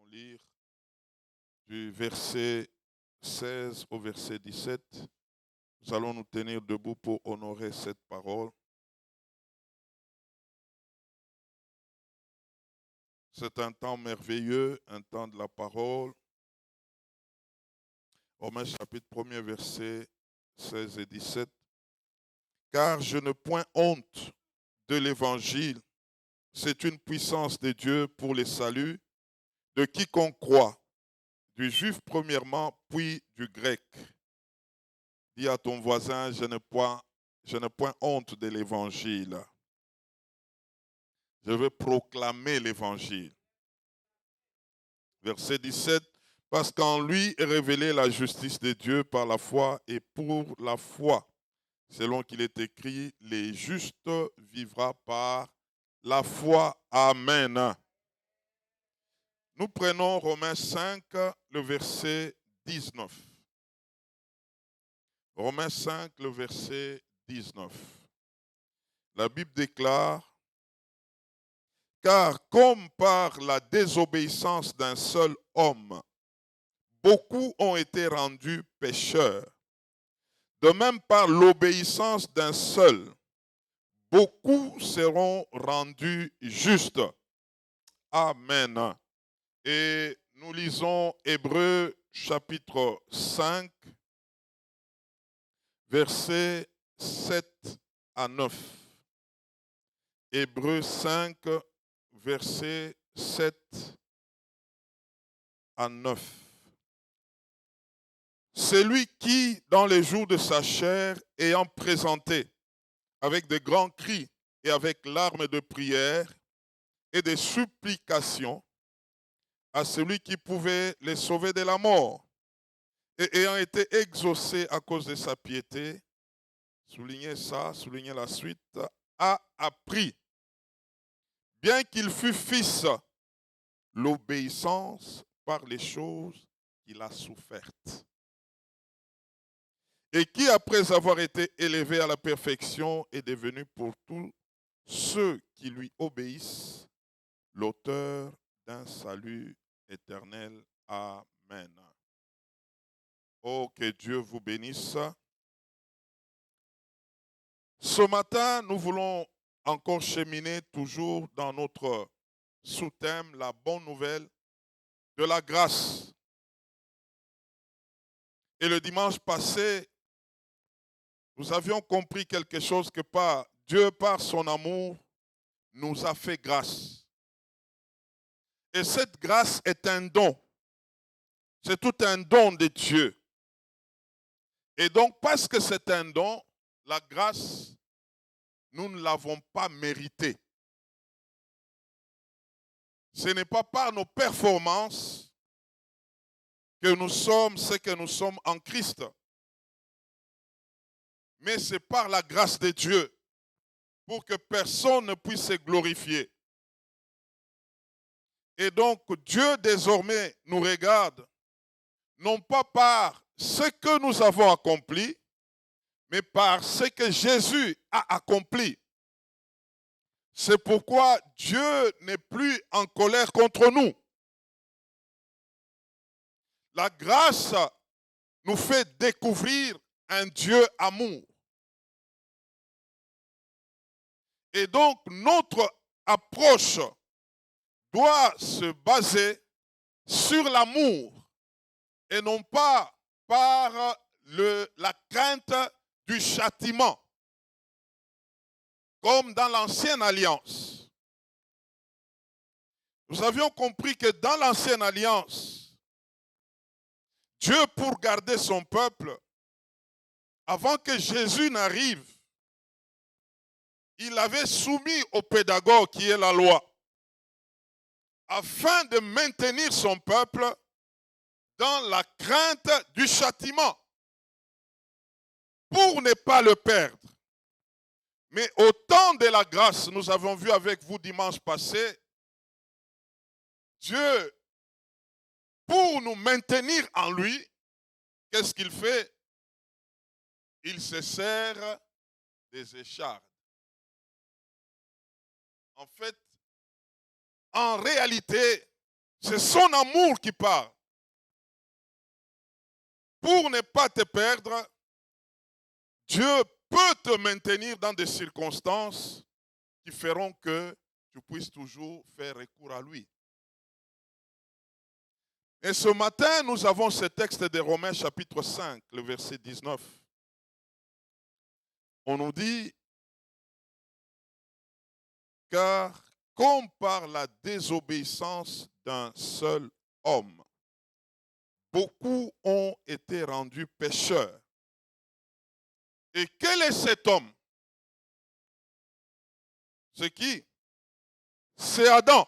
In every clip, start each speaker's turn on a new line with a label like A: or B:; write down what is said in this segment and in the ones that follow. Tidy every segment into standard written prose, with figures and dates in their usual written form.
A: lire du verset 16 au verset 17. Nous allons nous tenir debout pour honorer cette parole. C'est un temps merveilleux, un temps de la parole. Romains chapitre 1er, verset 16 et 17. Car je ne point honte de l'évangile, c'est une puissance de Dieu pour le salut de quiconque croit, du juif premièrement, puis du grec. Dis à ton voisin, je n'ai point honte de l'évangile. Je veux proclamer l'évangile. Verset 17, parce qu'en lui est révélée la justice de Dieu par la foi et pour la foi. Selon qu'il est écrit, les justes vivra par la foi. Amen. Nous prenons Romains 5, le verset 19. Romains 5, le verset 19. La Bible déclare, car comme par la désobéissance d'un seul homme, beaucoup ont été rendus pécheurs, de même par l'obéissance d'un seul, beaucoup seront rendus justes. Amen. Et nous lisons Hébreux chapitre 5, versets 7 à 9. Hébreux 5, versets 7 à 9. Celui qui, dans les jours de sa chair, ayant présenté avec de grands cris et avec larmes de prière et de supplications à celui qui pouvait les sauver de la mort, et ayant été exaucé à cause de sa piété, soulignez ça, soulignez la suite, a appris, bien qu'il fût fils, l'obéissance par les choses qu'il a souffertes. Et qui, après avoir été élevé à la perfection, est devenu pour tous ceux qui lui obéissent l'auteur d'un salut éternel. Amen. Oh, que Dieu vous bénisse. Ce matin, nous voulons encore cheminer toujours dans notre sous-thème, la bonne nouvelle de la grâce. Et le dimanche passé, nous avions compris quelque chose que Dieu, par son amour, nous a fait grâce. Et cette grâce est un don. C'est tout un don de Dieu. Et donc, parce que c'est un don, la grâce, nous ne l'avons pas méritée. Ce n'est pas par nos performances que nous sommes ce que nous sommes en Christ. Mais c'est par la grâce de Dieu pour que personne ne puisse se glorifier. Et donc, Dieu désormais nous regarde, non pas par ce que nous avons accompli, mais par ce que Jésus a accompli. C'est pourquoi Dieu n'est plus en colère contre nous. La grâce nous fait découvrir un Dieu amour. Et donc, notre approche doit se baser sur l'amour et non pas par la crainte du châtiment, comme dans l'ancienne alliance. Nous avions compris que dans l'ancienne alliance, Dieu, pour garder son peuple, avant que Jésus n'arrive, il avait soumis au pédagogue qui est la loi, afin de maintenir son peuple dans la crainte du châtiment, pour ne pas le perdre. Mais au temps de la grâce, nous avons vu avec vous dimanche passé, Dieu, pour nous maintenir en lui, qu'est-ce qu'il fait? Il se sert des échardes. En fait, en réalité, C'est son amour qui parle. Pour ne pas te perdre, Dieu peut te maintenir dans des circonstances qui feront que tu puisses toujours faire recours à lui. Et ce matin, nous avons ce texte de Romains chapitre 5, le verset 19. On nous dit, car comme par la désobéissance d'un seul homme, beaucoup ont été rendus pécheurs. Et quel est cet homme? C'est qui? C'est Adam.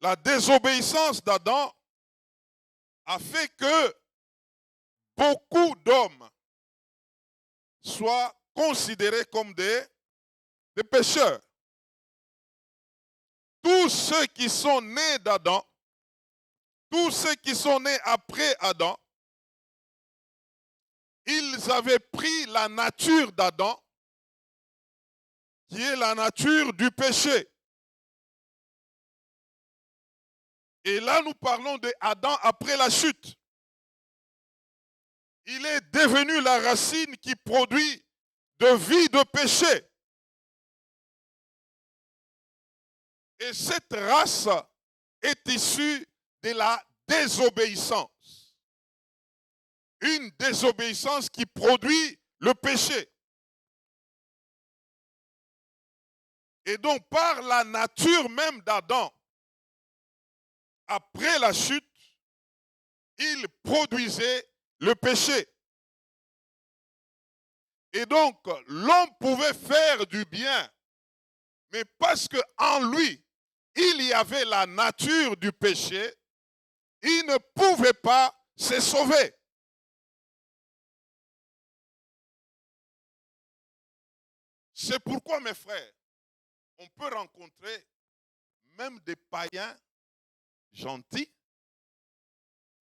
A: La désobéissance d'Adam a fait que beaucoup d'hommes soient considérés comme des pécheurs. Tous ceux qui sont nés d'Adam, tous ceux qui sont nés après Adam, ils avaient pris la nature d'Adam, qui est la nature du péché. Et là, nous parlons d'Adam après la chute. Il est devenu la racine qui produit de vie de péché. Et cette race est issue de la désobéissance. Une désobéissance qui produit le péché. Et donc, par la nature même d'Adam, après la chute, il produisait le péché. Et donc, l'homme pouvait faire du bien, mais parce qu'en lui, il y avait la nature du péché, il ne pouvait pas se sauver. C'est pourquoi, mes frères, on peut rencontrer même des païens gentils,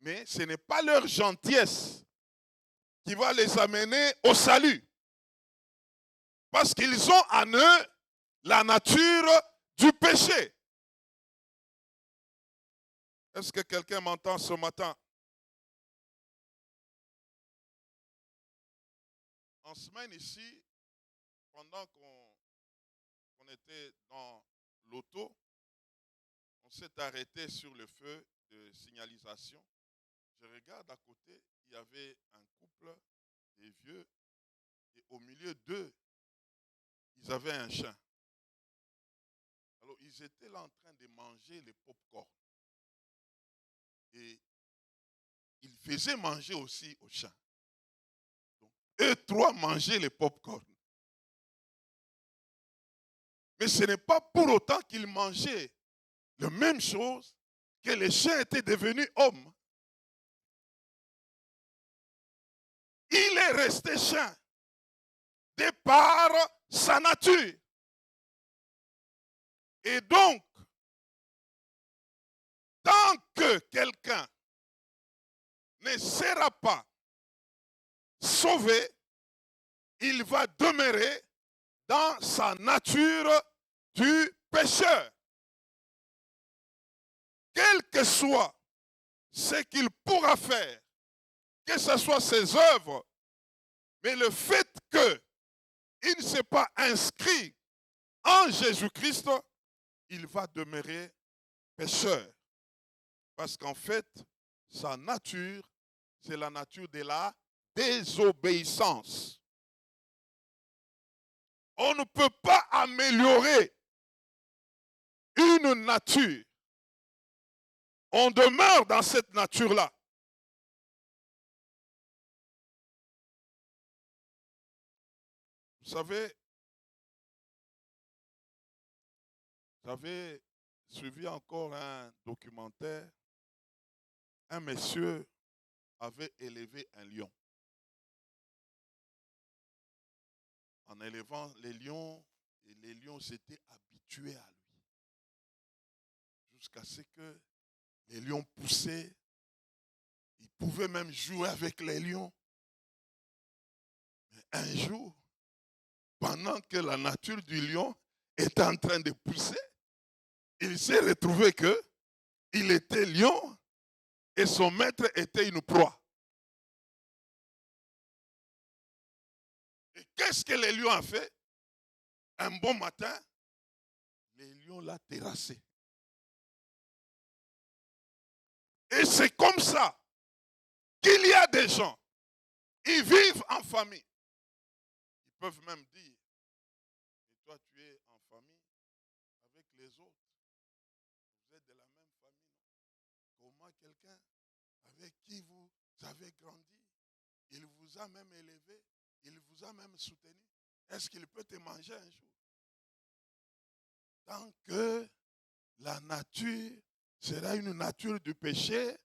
A: mais ce n'est pas leur gentillesse qui va les amener au salut. Parce qu'ils ont en eux la nature du péché. Est-ce que quelqu'un m'entend ce matin? En semaine ici, pendant qu'on était dans l'auto, on s'est arrêté sur le feu de signalisation. Je regarde à côté, il y avait un couple des vieux et au milieu d'eux, ils avaient un chien. Alors, ils étaient là en train de manger les pop-corn. Et ils faisaient manger aussi au chien. Donc, eux trois mangeaient les pop-corn. Mais ce n'est pas pour autant qu'ils mangeaient la même chose que les chiens étaient devenus hommes. Il est resté chien de par sa nature. Et donc, tant que quelqu'un ne sera pas sauvé, il va demeurer dans sa nature du pécheur. Quel que soit ce qu'il pourra faire, que ce soit ses œuvres, mais le fait qu'il ne s'est pas inscrit en Jésus-Christ, il va demeurer pécheur. Parce qu'en fait, sa nature, c'est la nature de la désobéissance. On ne peut pas améliorer une nature. On demeure dans cette nature-là. Vous savez, j'avais suivi encore un documentaire. Un monsieur avait élevé un lion. En élevant les lions, et les lions s'étaient habitués à lui. Jusqu'à ce que les lions poussaient. Il pouvait même jouer avec les lions. Mais un jour, pendant que la nature du lion était en train de pousser, il s'est retrouvé qu'il était lion et son maître était une proie. Et qu'est-ce que les lions ont fait? Un bon matin, les lions l'ont terrassé. Et c'est comme ça qu'il y a des gens, ils vivent en famille. Ils peuvent même dire, et toi tu es en famille avec les autres. Vous êtes de la même famille. Comment quelqu'un avec qui vous avez grandi, il vous a même élevé, il vous a même soutenu, est-ce qu'il peut te manger un jour? Tant que la nature sera une nature du péché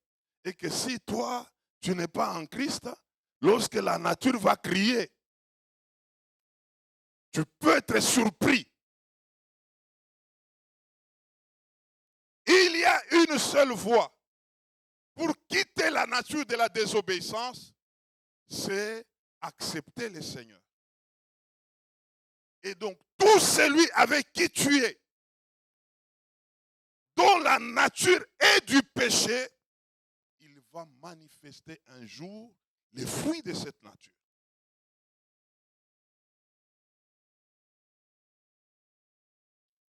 A: et que si toi, tu n'es pas en Christ, lorsque la nature va crier, tu peux être surpris. Il y a une seule voie pour quitter la nature de la désobéissance, c'est accepter le Seigneur. Et donc, tout celui avec qui tu es, dont la nature est du péché, il va manifester un jour les fruits de cette nature.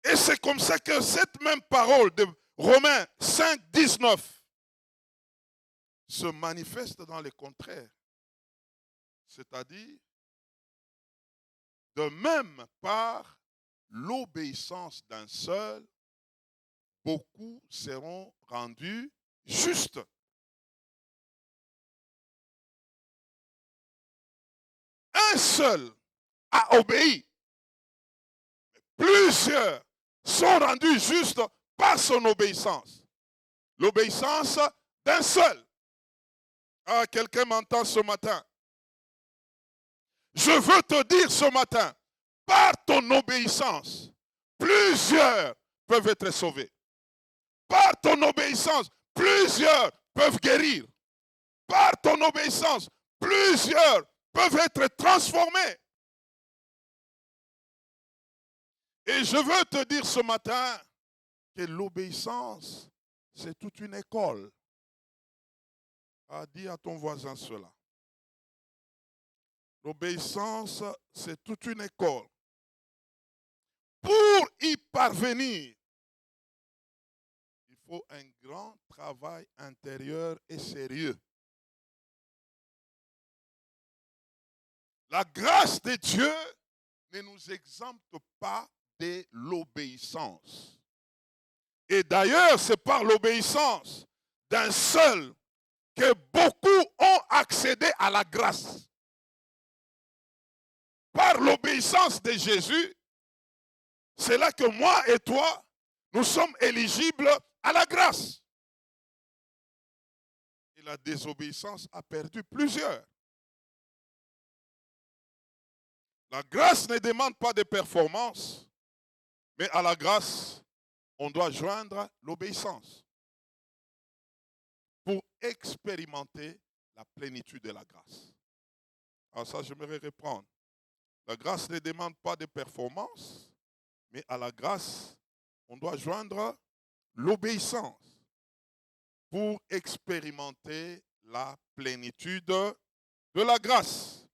A: Et c'est comme ça que cette même parole de Romains 5, 19 se manifeste dans le contraire. C'est-à-dire, de même par l'obéissance d'un seul, beaucoup seront rendus justes. Un seul a obéi. Plusieurs sont rendus justes par son obéissance. L'obéissance d'un seul. Ah, quelqu'un m'entend ce matin. Je veux te dire ce matin, par ton obéissance, plusieurs peuvent être sauvés. Par ton obéissance, plusieurs peuvent guérir. Par ton obéissance, plusieurs peuvent être transformés. Et je veux te dire ce matin que l'obéissance, c'est toute une école. Dis à ton voisin cela. L'obéissance, c'est toute une école. Pour y parvenir, il faut un grand travail intérieur et sérieux. La grâce de Dieu ne nous exempte pas de l'obéissance. Et d'ailleurs, c'est par l'obéissance d'un seul que beaucoup ont accédé à la grâce. Par l'obéissance de Jésus, c'est là que moi et toi, nous sommes éligibles à la grâce. Et la désobéissance a perdu plusieurs. La grâce ne demande pas de performance, mais à la grâce, on doit joindre l'obéissance pour expérimenter la plénitude de la grâce. Alors ça, j'aimerais reprendre. La grâce ne demande pas de performance, mais à la grâce, on doit joindre l'obéissance pour expérimenter la plénitude de la grâce.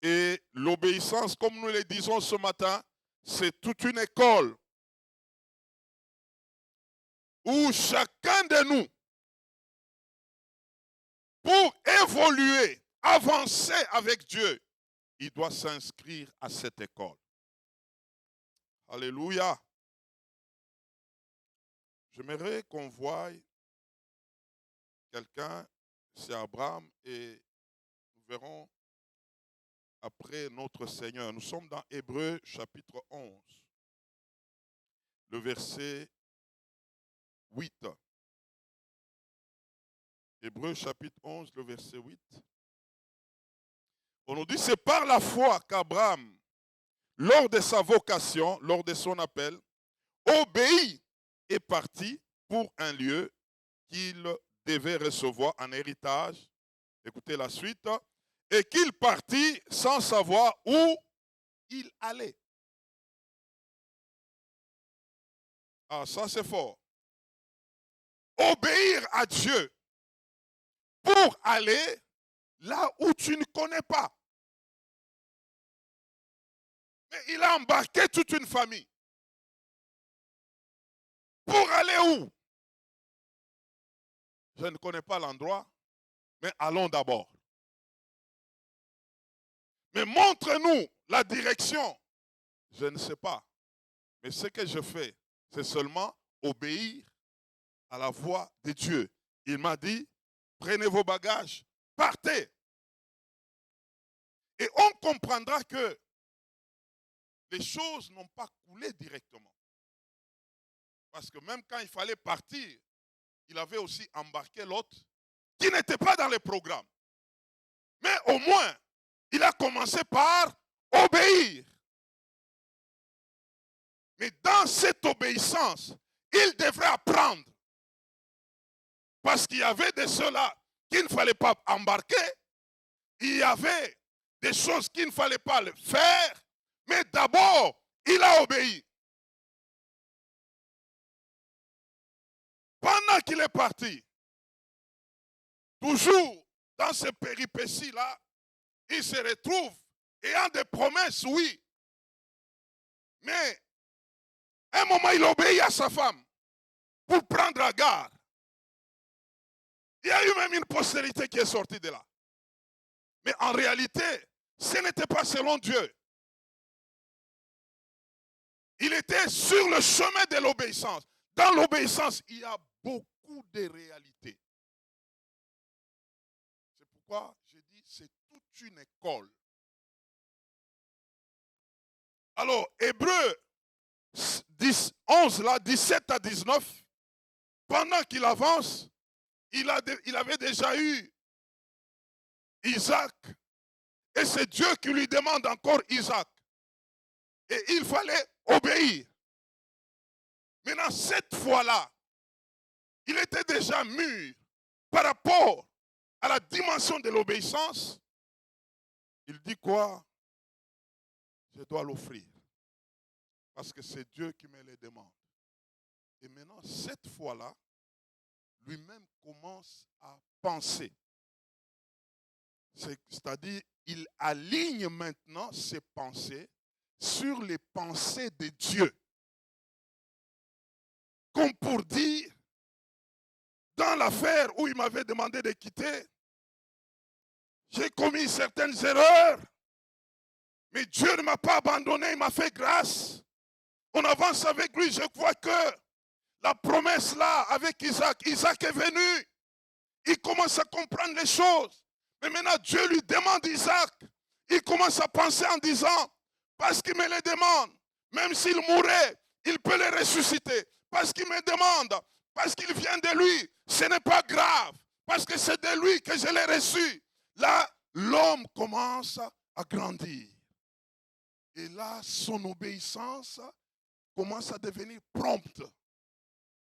A: Et l'obéissance, comme nous le disons ce matin, c'est toute une école où chacun de nous, pour évoluer, avancer avec Dieu, il doit s'inscrire à cette école. Alléluia. J'aimerais qu'on voie quelqu'un, c'est Abraham, et nous verrons après notre Seigneur. Nous sommes dans Hébreux chapitre 11, le verset 8. Hébreux chapitre 11, le verset 8. On nous dit, c'est par la foi qu'Abraham, lors de sa vocation, lors de son appel, obéit et partit pour un lieu qu'il devait recevoir en héritage. Écoutez la suite. Et qu'il partit sans savoir où il allait. Ah, ça c'est fort. Obéir à Dieu pour aller là où tu ne connais pas. Mais il a embarqué toute une famille. Pour aller où? Je ne connais pas l'endroit, mais allons d'abord. Mais montre-nous la direction. Je ne sais pas. Mais ce que je fais, c'est seulement obéir à la voix de Dieu. Il m'a dit, prenez vos bagages, partez. Et on comprendra que les choses n'ont pas coulé directement. Parce que même quand il fallait partir, il avait aussi embarqué l'autre qui n'était pas dans les programmes. Mais au moins, il a commencé par obéir. Mais dans cette obéissance, il devrait apprendre. Parce qu'il y avait de ceux-là qu'il ne fallait pas embarquer. Il y avait des choses qu'il ne fallait pas faire. Mais d'abord, il a obéi. Pendant qu'il est parti, toujours dans ces péripéties-là, il se retrouve ayant des promesses, oui. Mais à un moment, il obéit à sa femme pour prendre la garde. Il y a eu même une postérité qui est sortie de là. Mais en réalité, ce n'était pas selon Dieu. Il était sur le chemin de l'obéissance. Dans l'obéissance, il y a beaucoup de réalités. C'est pourquoi je dis c'est toute une école. Alors, Hébreux 11, là, 17 à 19, pendant qu'il avance, il avait déjà eu Isaac. Et c'est Dieu qui lui demande encore Isaac. Et il fallait obéir. Maintenant, cette fois-là, il était déjà mûr par rapport à la dimension de l'obéissance. Il dit quoi? Je dois l'offrir. Parce que c'est Dieu qui me le demande. Et maintenant, cette fois-là, lui-même commence à penser. C'est-à-dire, il aligne maintenant ses pensées sur les pensées de Dieu. Comme pour dire, dans l'affaire où il m'avait demandé de quitter, j'ai commis certaines erreurs, mais Dieu ne m'a pas abandonné, il m'a fait grâce. On avance avec lui, je crois que la promesse là avec Isaac, Isaac est venu, il commence à comprendre les choses. Mais maintenant Dieu lui demande Isaac, il commence à penser en disant, parce qu'il me le demande, même s'il mourait, il peut le ressusciter. Parce qu'il me demande, parce qu'il vient de lui, ce n'est pas grave, parce que c'est de lui que je l'ai reçu. Là, l'homme commence à grandir. Et là, son obéissance commence à devenir prompte.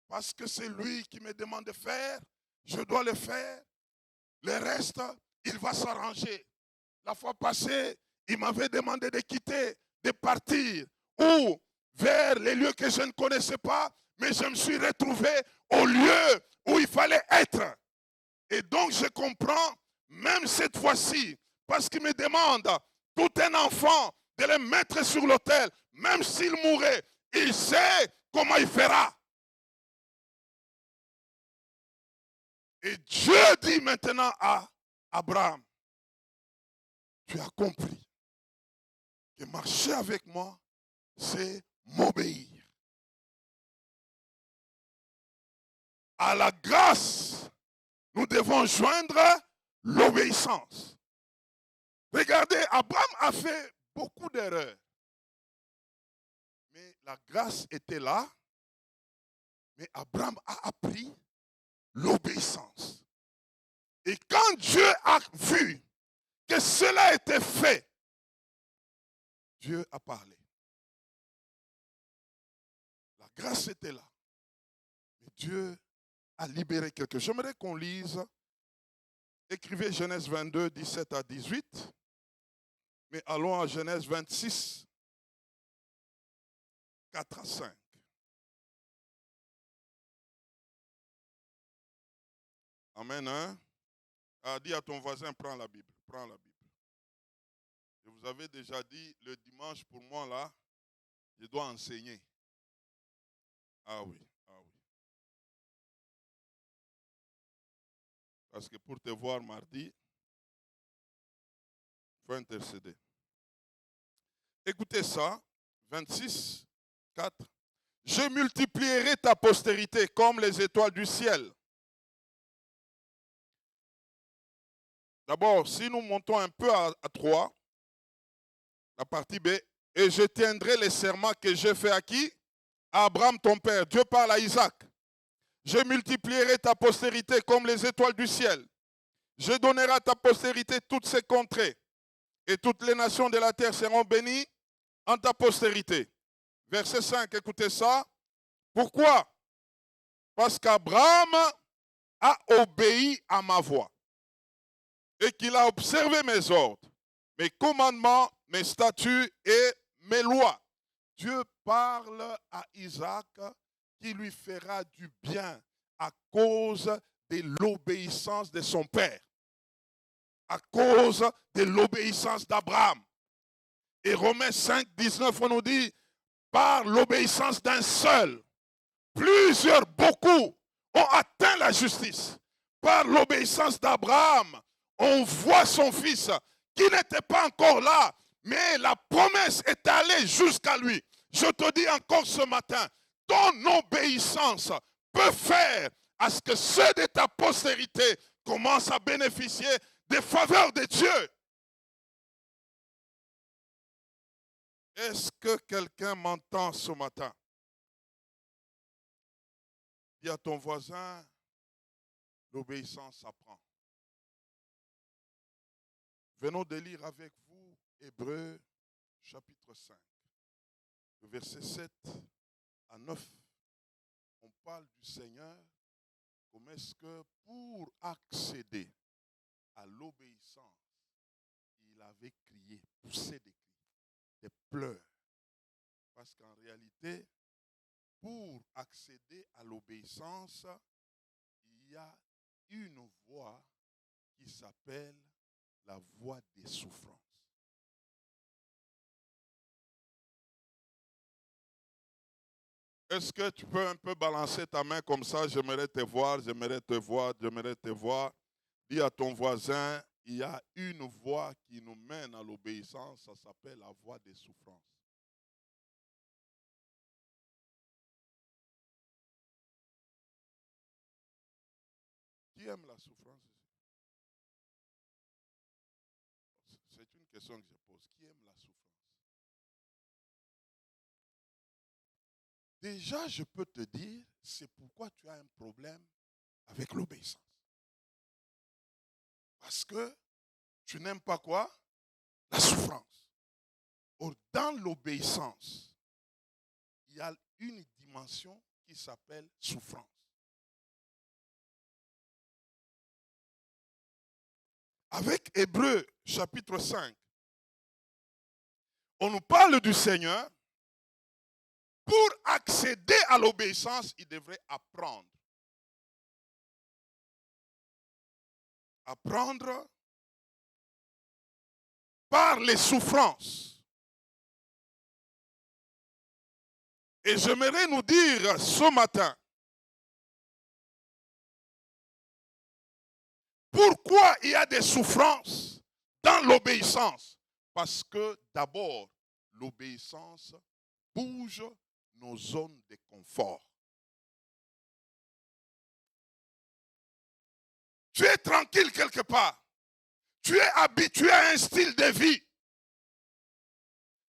A: Parce que c'est lui qui me demande de faire, je dois le faire. Le reste, il va s'arranger. La fois passée, il m'avait demandé de quitter, de partir, ou vers les lieux que je ne connaissais pas, mais je me suis retrouvé au lieu où il fallait être. Et donc je comprends, même cette fois-ci, parce qu'il me demande, tout un enfant, de le mettre sur l'autel, même s'il mourait, il sait comment il fera. Et Dieu dit maintenant à Abraham, tu as compris que marcher avec moi, c'est m'obéir. À la grâce, nous devons joindre l'obéissance. Regardez, Abraham a fait beaucoup d'erreurs. Mais la grâce était là. Mais Abraham a appris l'obéissance. Et quand Dieu a vu que cela était fait, Dieu a parlé. La grâce était là. Mais Dieu a libéré quelque chose. J'aimerais qu'on lise. Écrivez Genèse 22, 17 à 18. Mais allons à Genèse 26, 4 à 5. Amen. Hein? Dis à ton voisin, prends la Bible. Prends la Bible. Je vous avais déjà dit, le dimanche, pour moi, là, je dois enseigner. Ah oui, ah oui. Parce que pour te voir mardi, il faut intercéder. Écoutez ça, 26, 4. Je multiplierai ta postérité comme les étoiles du ciel. D'abord, si nous montons un peu à 3, la partie B, et je tiendrai les serments que j'ai fait à qui? À Abraham ton père. Dieu parle à Isaac. Je multiplierai ta postérité comme les étoiles du ciel. Je donnerai à ta postérité toutes ces contrées. Et toutes les nations de la terre seront bénies en ta postérité. Verset 5, écoutez ça. Pourquoi? Parce qu'Abraham a obéi à ma voix et qu'il a observé mes ordres, mes commandements, mes statuts et mes lois. Dieu parle à Isaac qui lui fera du bien à cause de l'obéissance de son père, à cause de l'obéissance d'Abraham. Et Romains 5, 19, on nous dit, par l'obéissance d'un seul, plusieurs, beaucoup, ont atteint la justice. Par l'obéissance d'Abraham, on voit son fils qui n'était pas encore là, mais la promesse est allée jusqu'à lui. Je te dis encore ce matin, ton obéissance peut faire à ce que ceux de ta postérité commencent à bénéficier des faveurs de Dieu. Est-ce que quelqu'un m'entend ce matin? Dis à ton voisin, l'obéissance s'apprend. Venons de lire avec vous Hébreux chapitre 5, verset 7 à 9. On parle du Seigneur, comment est-ce que pour accéder à l'obéissance, il avait crié, poussé des cris, des pleurs. Parce qu'en réalité, pour accéder à l'obéissance, il y a une voie qui s'appelle la voie des souffrances. Est-ce que tu peux un peu balancer ta main comme ça? J'aimerais te voir, j'aimerais te voir, j'aimerais te voir. Dis à ton voisin, il y a une voie qui nous mène à l'obéissance, ça s'appelle la voie des souffrances. Qui aime la souffrance ici? C'est une question que je pose. Qui aime la souffrance? Déjà, je peux te dire, c'est pourquoi tu as un problème avec l'obéissance. Parce que tu n'aimes pas quoi? La souffrance. Or, dans l'obéissance, il y a une dimension qui s'appelle souffrance. Avec Hébreux chapitre 5, on nous parle du Seigneur. Pour accéder à l'obéissance, il devrait apprendre. Apprendre par les souffrances. Et j'aimerais nous dire ce matin, pourquoi il y a des souffrances dans l'obéissance? Parce que d'abord, l'obéissance bouge nos zones de confort. Tu es tranquille quelque part. Tu es habitué à un style de vie.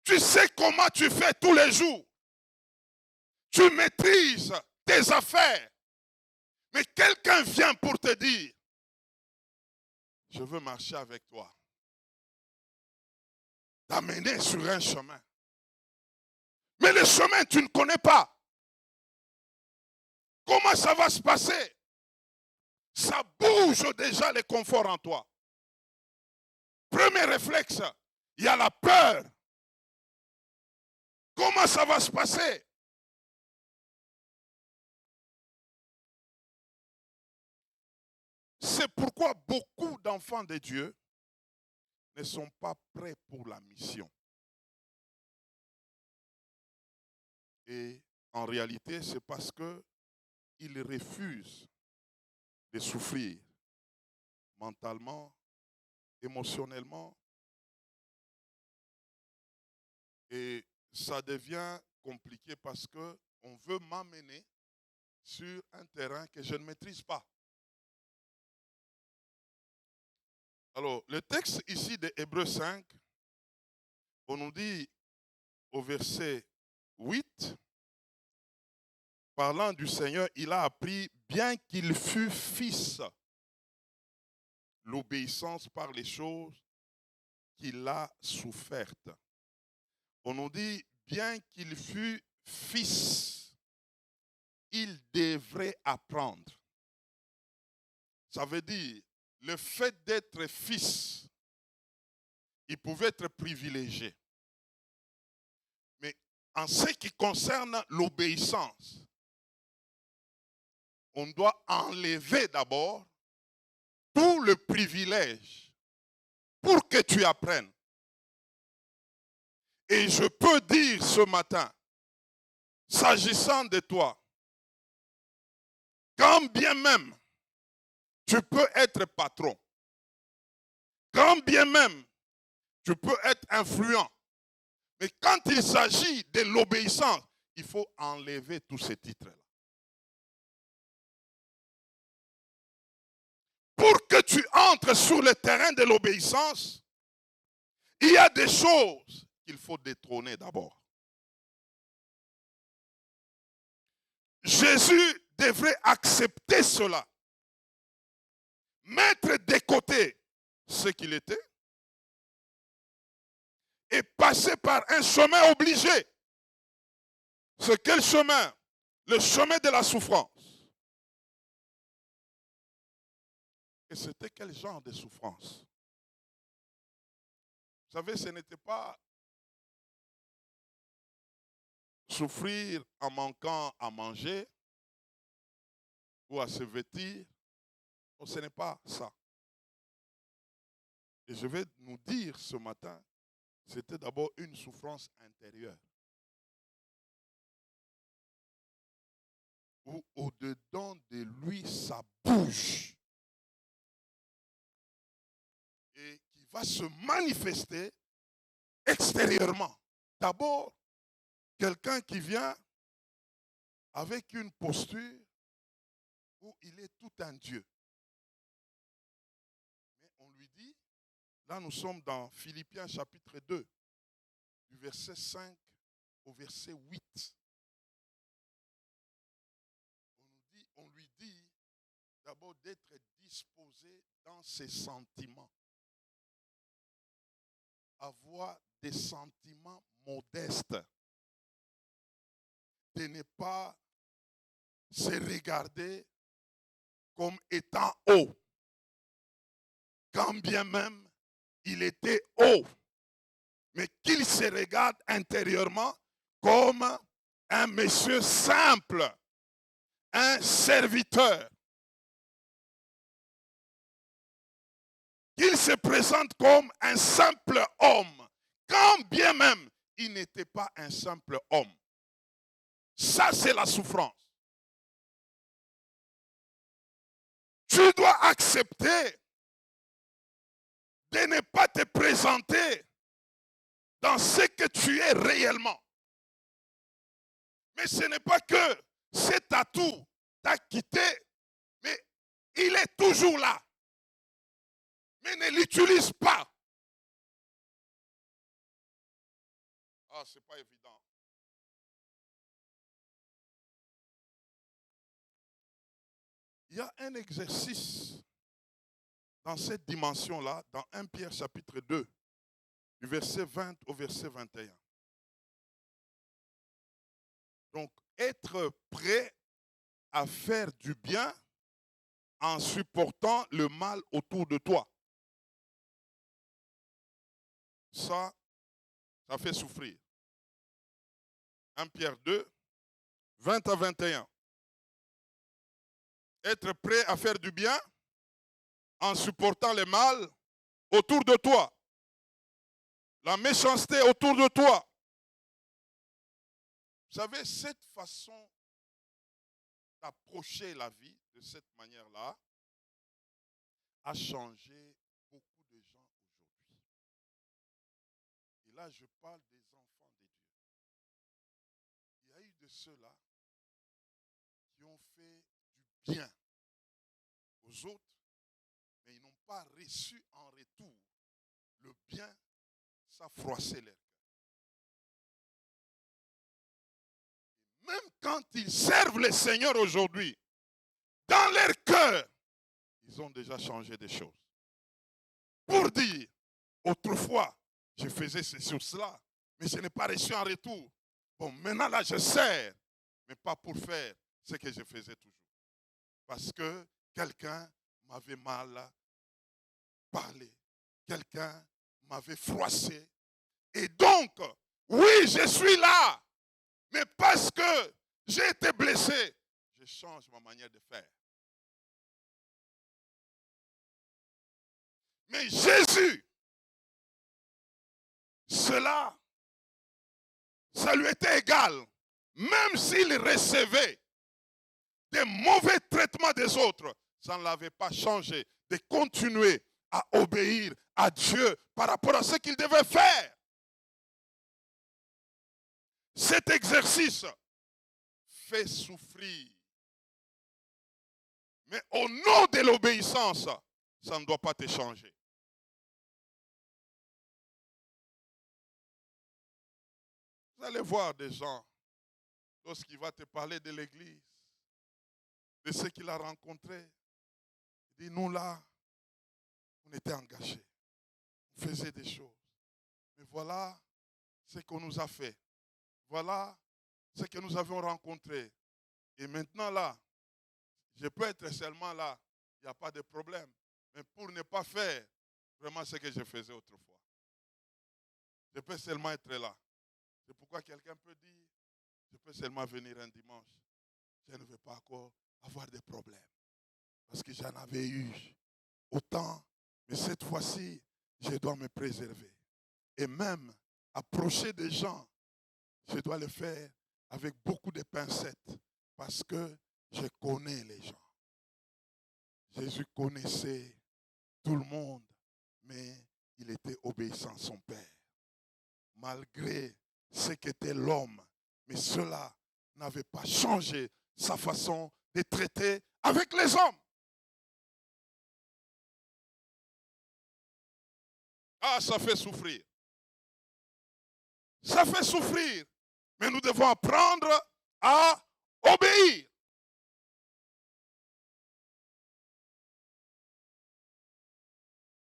A: Tu sais comment tu fais tous les jours. Tu maîtrises tes affaires. Mais quelqu'un vient pour te dire, je veux marcher avec toi. T'amener sur un chemin. Mais le chemin, tu ne connais pas. Comment ça va se passer? Ça bouge déjà le confort en toi. Premier réflexe, il y a la peur. Comment ça va se passer? C'est pourquoi beaucoup d'enfants de Dieu ne sont pas prêts pour la mission. Et en réalité, c'est parce qu'ils refusent de souffrir mentalement, émotionnellement. Et ça devient compliqué parce qu'on veut m'amener sur un terrain que je ne maîtrise pas. Alors, le texte ici de Hébreux 5, on nous dit au verset 8, parlant du Seigneur, il a appris, bien qu'il fût fils, l'obéissance par les choses qu'il a souffertes. On nous dit, bien qu'il fût fils, il devrait apprendre. Ça veut dire, le fait d'être fils, il pouvait être privilégié. Mais en ce qui concerne l'obéissance, on doit enlever d'abord tout le privilège pour que tu apprennes. Et je peux dire ce matin, s'agissant de toi, quand bien même tu peux être patron, quand bien même tu peux être influent, mais quand il s'agit de l'obéissance, il faut enlever tous ces titres-là. Pour que tu entres sur le terrain de l'obéissance, il y a des choses qu'il faut détrôner d'abord. Jésus devrait accepter cela, mettre de côté ce qu'il était et passer par un chemin obligé. C'est quel chemin? Le chemin de la souffrance. Et c'était quel genre de souffrance? Vous savez, ce n'était pas souffrir en manquant à manger ou à se vêtir. Non, ce n'est pas ça. Et je vais nous dire ce matin, c'était d'abord une souffrance intérieure. Où au-dedans de lui, ça bouge. Et qui va se manifester extérieurement. D'abord, quelqu'un qui vient avec une posture où il est tout un Dieu. Mais on lui dit, là nous sommes dans Philippiens chapitre 2, du verset 5 au verset 8. On lui dit d'abord d'être disposé dans ses sentiments. Avoir des sentiments modestes. De ne pas se regarder comme étant haut. Quand bien même il était haut. Mais qu'il se regarde intérieurement comme un monsieur simple. Un serviteur. Qu'il se présente comme un simple homme. Quand bien même il n'était pas un simple homme. Ça, c'est la souffrance. Tu dois accepter de ne pas te présenter dans ce que tu es réellement. Mais ce n'est pas que cet atout t'a quitté, mais il est toujours là. Mais ne l'utilise pas. Ah, c'est pas évident. Il y a un exercice dans cette dimension-là, dans 1 Pierre chapitre 2, du verset 20 au verset 21. Donc, être prêt à faire du bien en supportant le mal autour de toi. Ça fait souffrir. 1 Pierre 2, 20 à 21. Être prêt à faire du bien en supportant le mal autour de toi, la méchanceté autour de toi. Vous savez, cette façon d'approcher la vie de cette manière-là a changé beaucoup de gens aujourd'hui. Et là, je parle des enfants de Dieu. Il y a eu de ceux-là qui ont fait du bien aux autres, mais ils n'ont pas reçu en retour le bien, ça froissait leur cœur. Même quand ils servent le Seigneur aujourd'hui, dans leur cœur, ils ont déjà changé des choses. Pour dire, autrefois, je faisais ceci ou cela, mais je n'ai pas reçu en retour. Bon, maintenant là, je sers, mais pas pour faire ce que je faisais toujours. Parce que quelqu'un m'avait mal parlé, quelqu'un m'avait froissé. Et donc, oui, je suis là, mais parce que j'ai été blessé, je change ma manière de faire. Mais Jésus, cela, ça lui était égal. Même s'il recevait des mauvais traitements des autres, ça ne l'avait pas changé de continuer à obéir à Dieu par rapport à ce qu'il devait faire. Cet exercice fait souffrir. Mais au nom de l'obéissance, ça ne doit pas te changer. Vous allez voir des gens, lorsqu'il va te parler de l'église, de ce qu'il a rencontré, il dit, nous là, on était engagés, on faisait des choses. Mais voilà ce qu'on nous a fait. Voilà ce que nous avions rencontré. Et maintenant là, je peux être seulement là, il n'y a pas de problème. Mais pour ne pas faire vraiment ce que je faisais autrefois, je peux seulement être là. C'est pourquoi quelqu'un peut dire, je peux seulement venir un dimanche. Je ne veux pas encore avoir des problèmes. Parce que j'en avais eu autant. Mais cette fois-ci, je dois me préserver. Et même approcher des gens, je dois le faire avec beaucoup de pincettes. Parce que je connais les gens. Jésus connaissait tout le monde, mais il était obéissant à son Père. Malgré ce qu'était l'homme, mais cela n'avait pas changé sa façon de traiter avec les hommes. Ah, ça fait souffrir. Ça fait souffrir. Mais nous devons apprendre à obéir.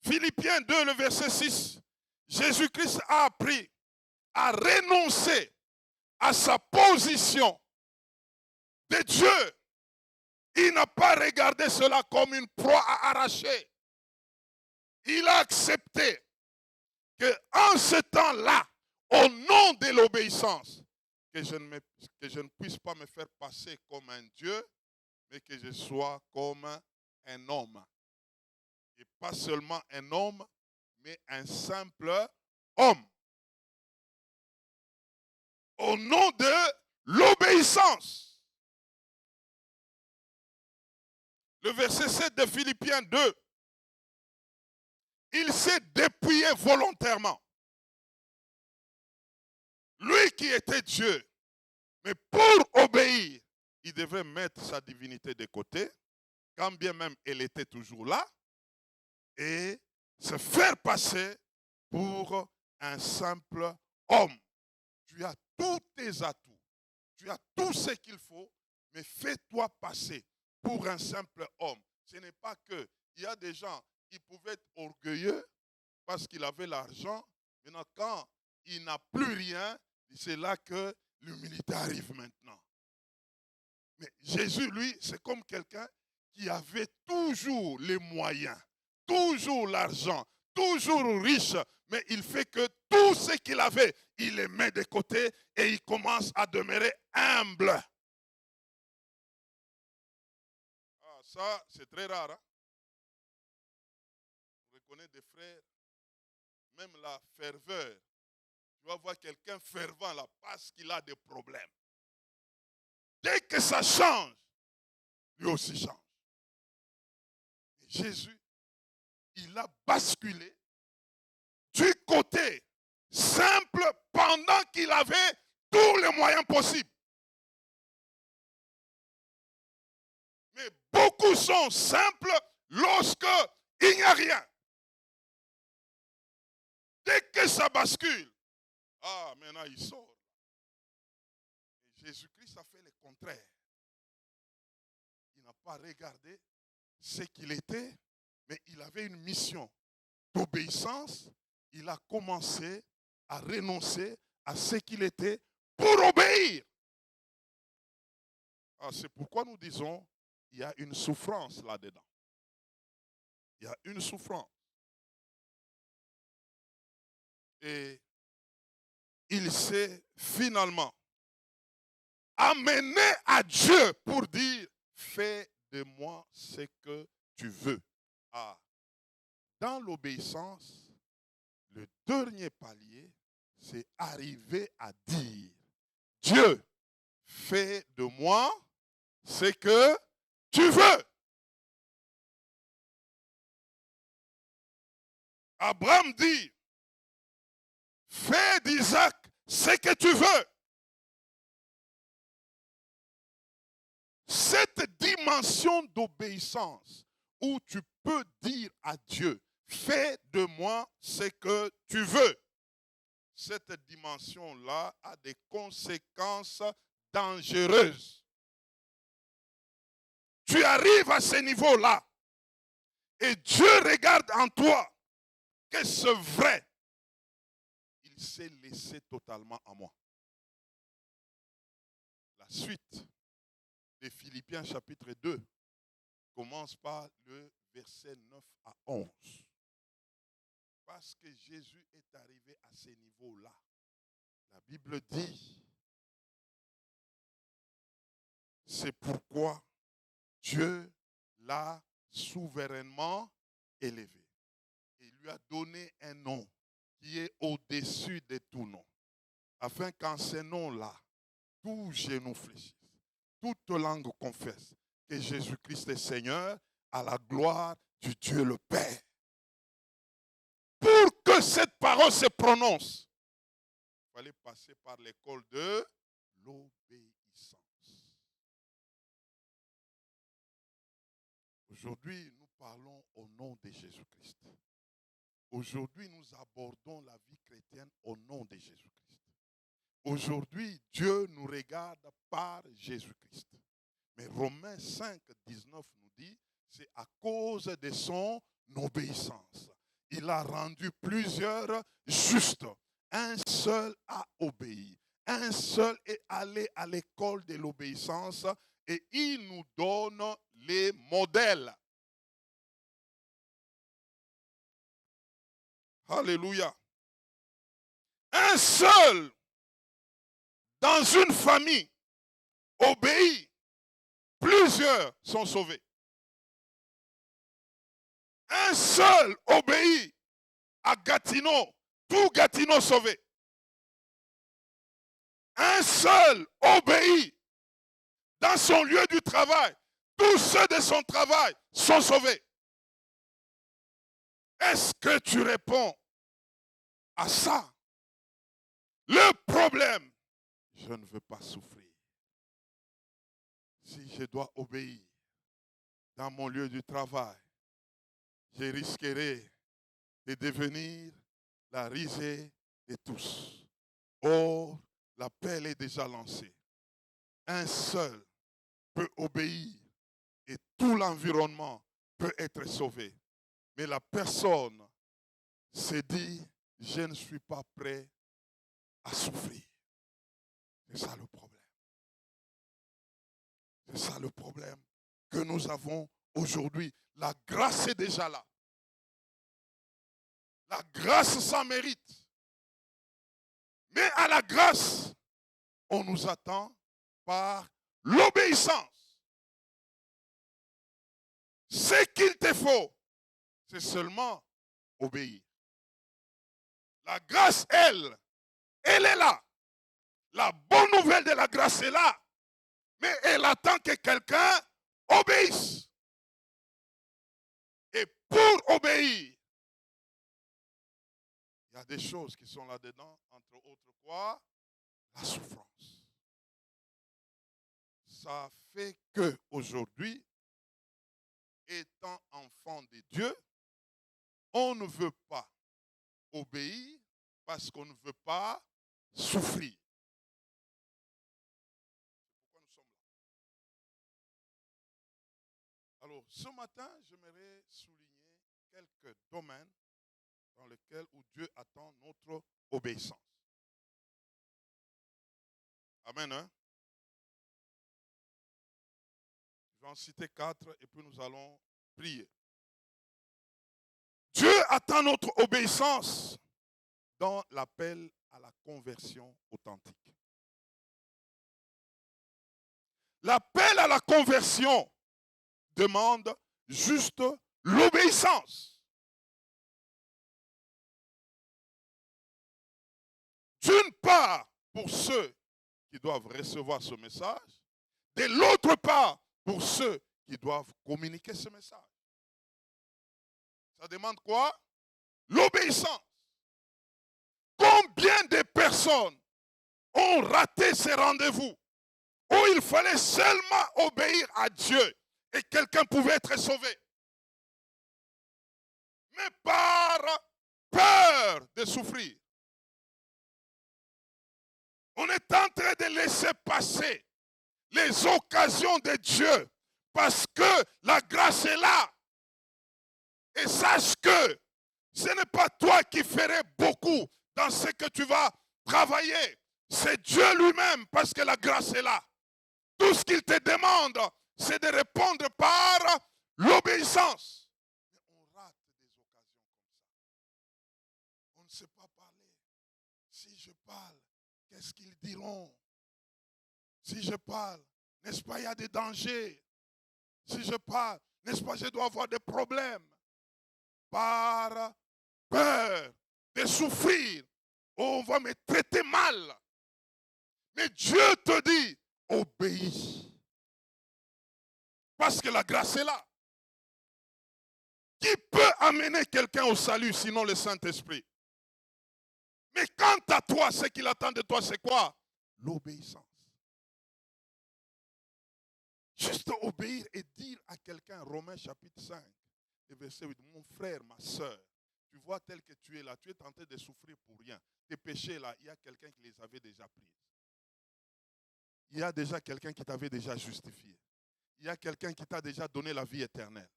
A: Philippiens 2, le verset 6. Jésus-Christ a appris à renoncer à sa position de Dieu. Il n'a pas regardé cela comme une proie à arracher. Il a accepté qu'en ce temps-là, au nom de l'obéissance, que je ne puisse pas me faire passer comme un Dieu, mais que je sois comme un homme. Et pas seulement un homme, mais un simple homme. Au nom de l'obéissance. Le verset 7 de Philippiens 2. Il s'est dépouillé volontairement. Lui qui était Dieu, mais pour obéir, il devait mettre sa divinité de côté, quand bien même elle était toujours là, et se faire passer pour un simple homme. Tu as tous tes atouts, tu as tout ce qu'il faut, mais fais-toi passer pour un simple homme. Ce n'est pas que, il y a des gens qui pouvaient être orgueilleux parce qu'il avait l'argent, maintenant quand il n'a plus rien, c'est là que l'humilité arrive maintenant. Mais Jésus, lui, c'est comme quelqu'un qui avait toujours les moyens, toujours l'argent, toujours riche, mais il fait que tout ce qu'il avait, il les met de côté et il commence à demeurer humble. Ah, ça, c'est très rare. Hein? connais des frères, même la ferveur. Tu vas voir quelqu'un fervent là parce qu'il a des problèmes. Dès que ça change, lui aussi change. Et Jésus, il a basculé du côté simple pendant qu'il avait tous les moyens possibles. Mais beaucoup sont simples lorsque il n'y a rien. Dès que ça bascule, maintenant il sort. Et Jésus-Christ a fait le contraire. Il n'a pas regardé ce qu'il était, mais il avait une mission d'obéissance. Il a commencé à renoncer à ce qu'il était pour obéir. C'est pourquoi nous disons, il y a une souffrance là-dedans. Il y a une souffrance. Et il s'est finalement amené à Dieu pour dire, fais de moi ce que tu veux. Dans l'obéissance, le dernier palier, c'est arriver à dire, Dieu, fais de moi ce que tu veux. Abraham dit, fais d'Isaac ce que tu veux. Cette dimension d'obéissance où tu peux dire à Dieu, fais de moi ce que tu veux. Cette dimension-là a des conséquences dangereuses. Tu arrives à ce niveau-là et Dieu regarde en toi que c'est vrai. Il s'est laissé totalement à moi. La suite de Philippiens chapitre 2 commence par le verset 9 à 11. Parce que Jésus est arrivé à ce niveau-là. La Bible dit, c'est pourquoi Dieu l'a souverainement élevé. Il lui a donné un nom qui est au-dessus de tout nom. Afin qu'en ce nom-là, tout genou fléchisse, toute langue confesse que Jésus-Christ est Seigneur à la gloire du Dieu le Père. Pour que cette parole se prononce, il fallait passer par l'école de l'obéissance. Aujourd'hui, nous parlons au nom de Jésus-Christ. Aujourd'hui, nous abordons la vie chrétienne au nom de Jésus-Christ. Aujourd'hui, Dieu nous regarde par Jésus-Christ. Mais Romains 5, 19 nous dit, c'est à cause de son obéissance. Il a rendu plusieurs justes. Un seul a obéi. Un seul est allé à l'école de l'obéissance et il nous donne les modèles. Alléluia. Un seul dans une famille obéit. Plusieurs sont sauvés. Un seul obéit à Gatineau. Tout Gatineau sauvé. Un seul obéit dans son lieu du travail. Tous ceux de son travail sont sauvés. Est-ce que tu réponds à ça? Le problème, je ne veux pas souffrir. Si je dois obéir dans mon lieu du travail, je risquerai de devenir la risée de tous. Or, l'appel est déjà lancé. Un seul peut obéir et tout l'environnement peut être sauvé. Mais la personne se dit, je ne suis pas prêt à souffrir. C'est ça le problème. C'est ça le problème que nous avons aujourd'hui. La grâce est déjà là. La grâce s'en mérite. Mais à la grâce, on nous attend par l'obéissance. Ce qu'il te faut, c'est seulement obéir. La grâce, elle est là. La bonne nouvelle de la grâce est là. Mais elle attend que quelqu'un obéisse. Et pour obéir, il y a des choses qui sont là-dedans, entre autres quoi? La souffrance. Ça fait que aujourd'hui, étant enfant de Dieu, on ne veut pas obéir parce qu'on ne veut pas souffrir. C'est pourquoi nous sommes là. Alors, ce matin, j'aimerais souligner quelques domaines dans lesquels où Dieu attend notre obéissance. Amen. Hein? Je vais en citer 4 et puis nous allons prier. Dieu attend notre obéissance dans l'appel à la conversion authentique. L'appel à la conversion demande juste l'obéissance. D'une part, pour ceux qui doivent recevoir ce message, de l'autre part, pour ceux qui doivent communiquer ce message. Ça demande quoi? L'obéissance. Combien de personnes ont raté ces rendez-vous où il fallait seulement obéir à Dieu et quelqu'un pouvait être sauvé? Mais par peur de souffrir, on est en train de laisser passer les occasions de Dieu parce que la grâce est là. Et sache que ce n'est pas toi qui ferais beaucoup dans ce que tu vas travailler. C'est Dieu lui-même parce que la grâce est là. Tout ce qu'il te demande, c'est de répondre par l'obéissance. Mais on rate des occasions comme ça. On ne sait pas parler. Si je parle, qu'est-ce qu'ils diront? Si je parle, n'est-ce pas, il y a des dangers. Si je parle, n'est-ce pas, je dois avoir des problèmes. Par peur de souffrir, on va me traiter mal. Mais Dieu te dit, obéis. Parce que la grâce est là. Qui peut amener quelqu'un au salut sinon le Saint-Esprit? Mais quant à toi, ce qu'il attend de toi, c'est quoi? L'obéissance. Juste obéir et dire à quelqu'un, Romains chapitre 5, verset 8, mon frère, ma soeur, tu vois tel que tu es là, tu es tenté de souffrir pour rien. Tes péchés là, il y a quelqu'un qui les avait déjà pris. Il y a déjà quelqu'un qui t'avait déjà justifié. Il y a quelqu'un qui t'a déjà donné la vie éternelle.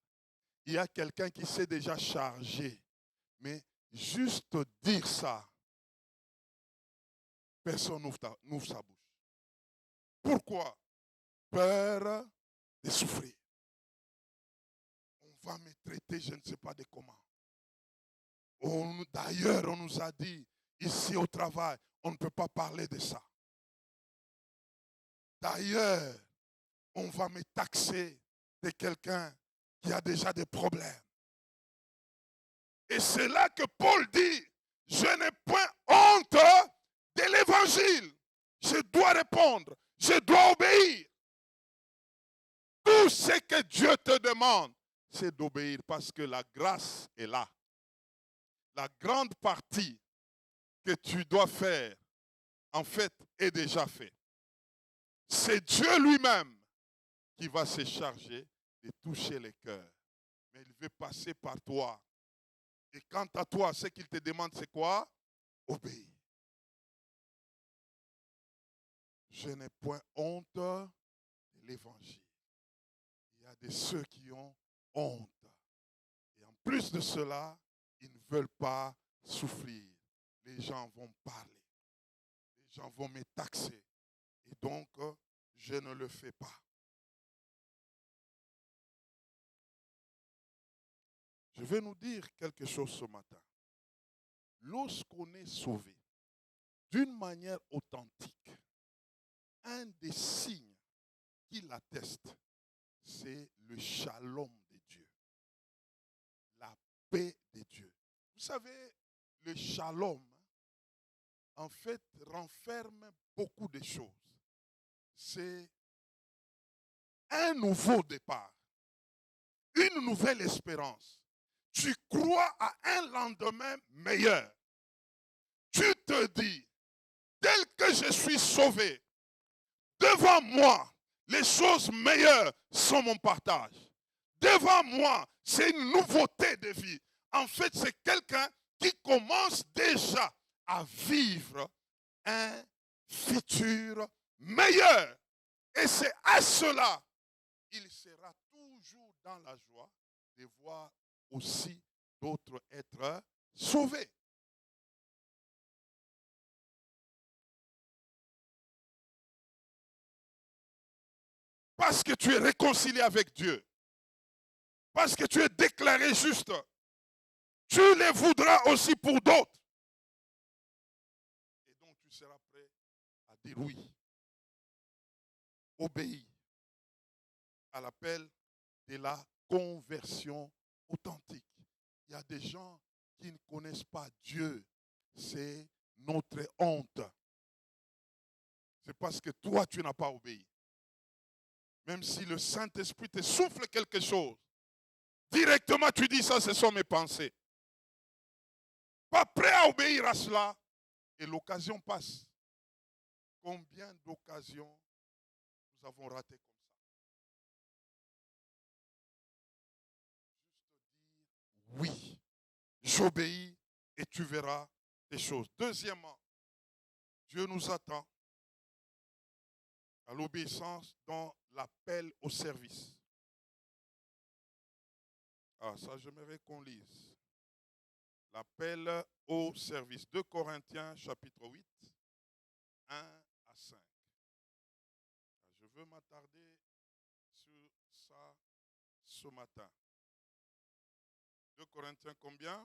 A: Il y a quelqu'un qui s'est déjà chargé. Mais juste dire ça, personne n'ouvre sa bouche. Pourquoi? Peur de souffrir. On va me traiter, je ne sais pas de comment. D'ailleurs, on nous a dit, ici au travail, on ne peut pas parler de ça. D'ailleurs, on va me taxer de quelqu'un qui a déjà des problèmes. Et c'est là que Paul dit, je n'ai point honte de l'évangile. Je dois répondre, je dois obéir. Tout ce que Dieu te demande, c'est d'obéir parce que la grâce est là. La grande partie que tu dois faire, en fait, est déjà faite. C'est Dieu lui-même qui va se charger de toucher les cœurs. Mais il veut passer par toi. Et quant à toi, ce qu'il te demande, c'est quoi? Obéir. Je n'ai point honte de l'évangile. Il y a de ceux qui ont honte. Et en plus de cela, ils ne veulent pas souffrir. Les gens vont parler. Les gens vont me taxer. Et donc, je ne le fais pas. Je vais nous dire quelque chose ce matin. Lorsqu'on est sauvé, d'une manière authentique, un des signes qui l'atteste, c'est le shalom de Dieu. La paix de Dieu. Vous savez, le shalom, en fait, renferme beaucoup de choses. C'est un nouveau départ, une nouvelle espérance. Tu crois à un lendemain meilleur. Tu te dis, tel que je suis sauvé, devant moi, les choses meilleures sont mon partage. Devant moi, c'est une nouveauté de vie. En fait, c'est quelqu'un qui commence déjà à vivre un futur meilleur. Et c'est à cela, il sera toujours dans la joie de voir aussi d'autres être sauvés. Parce que tu es réconcilié avec Dieu. Parce que tu es déclaré juste. Tu les voudras aussi pour d'autres. Et donc tu seras prêt à dire oui. Obéis à l'appel de la conversion authentique. Il y a des gens qui ne connaissent pas Dieu. C'est notre honte. C'est parce que toi, tu n'as pas obéi. Même si le Saint-Esprit te souffle quelque chose, directement tu dis ça, ce sont mes pensées. Pas prêt à obéir à cela, et l'occasion passe. Combien d'occasions nous avons ratées comme ça? Juste dire oui, j'obéis et tu verras des choses. Deuxièmement, Dieu nous attend à l'obéissance dans l'appel au service. Ah, ça, j'aimerais qu'on lise. L'appel au service. 2 Corinthiens, chapitre 8, 1 à 5. Je veux m'attarder sur ça ce matin. 2 Corinthiens combien?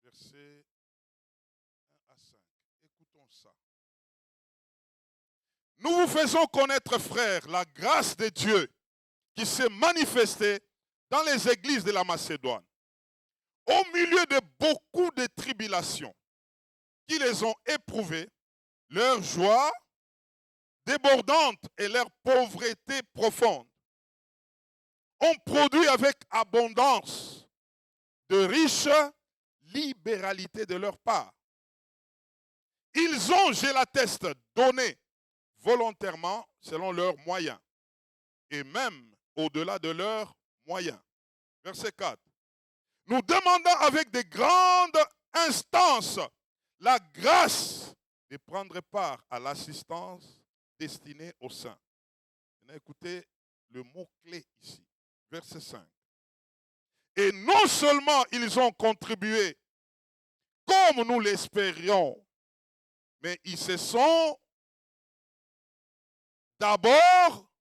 A: Versets 1 à 5. Écoutons ça. Nous vous faisons connaître, frères, la grâce de Dieu qui s'est manifestée dans les églises de la Macédoine, au milieu de beaucoup de tribulations qui les ont éprouvées, leur joie débordante et leur pauvreté profonde ont produit avec abondance de riches libéralités de leur part. Ils ont, je l'atteste, donné volontairement selon leurs moyens et même au-delà de leurs moyens. Verset 4. Nous demandons avec de grandes instances la grâce de prendre part à l'assistance destinée aux saints. Maintenant, écoutez le mot-clé ici. Verset 5. Et non seulement ils ont contribué comme nous l'espérions, mais ils se sont d'abord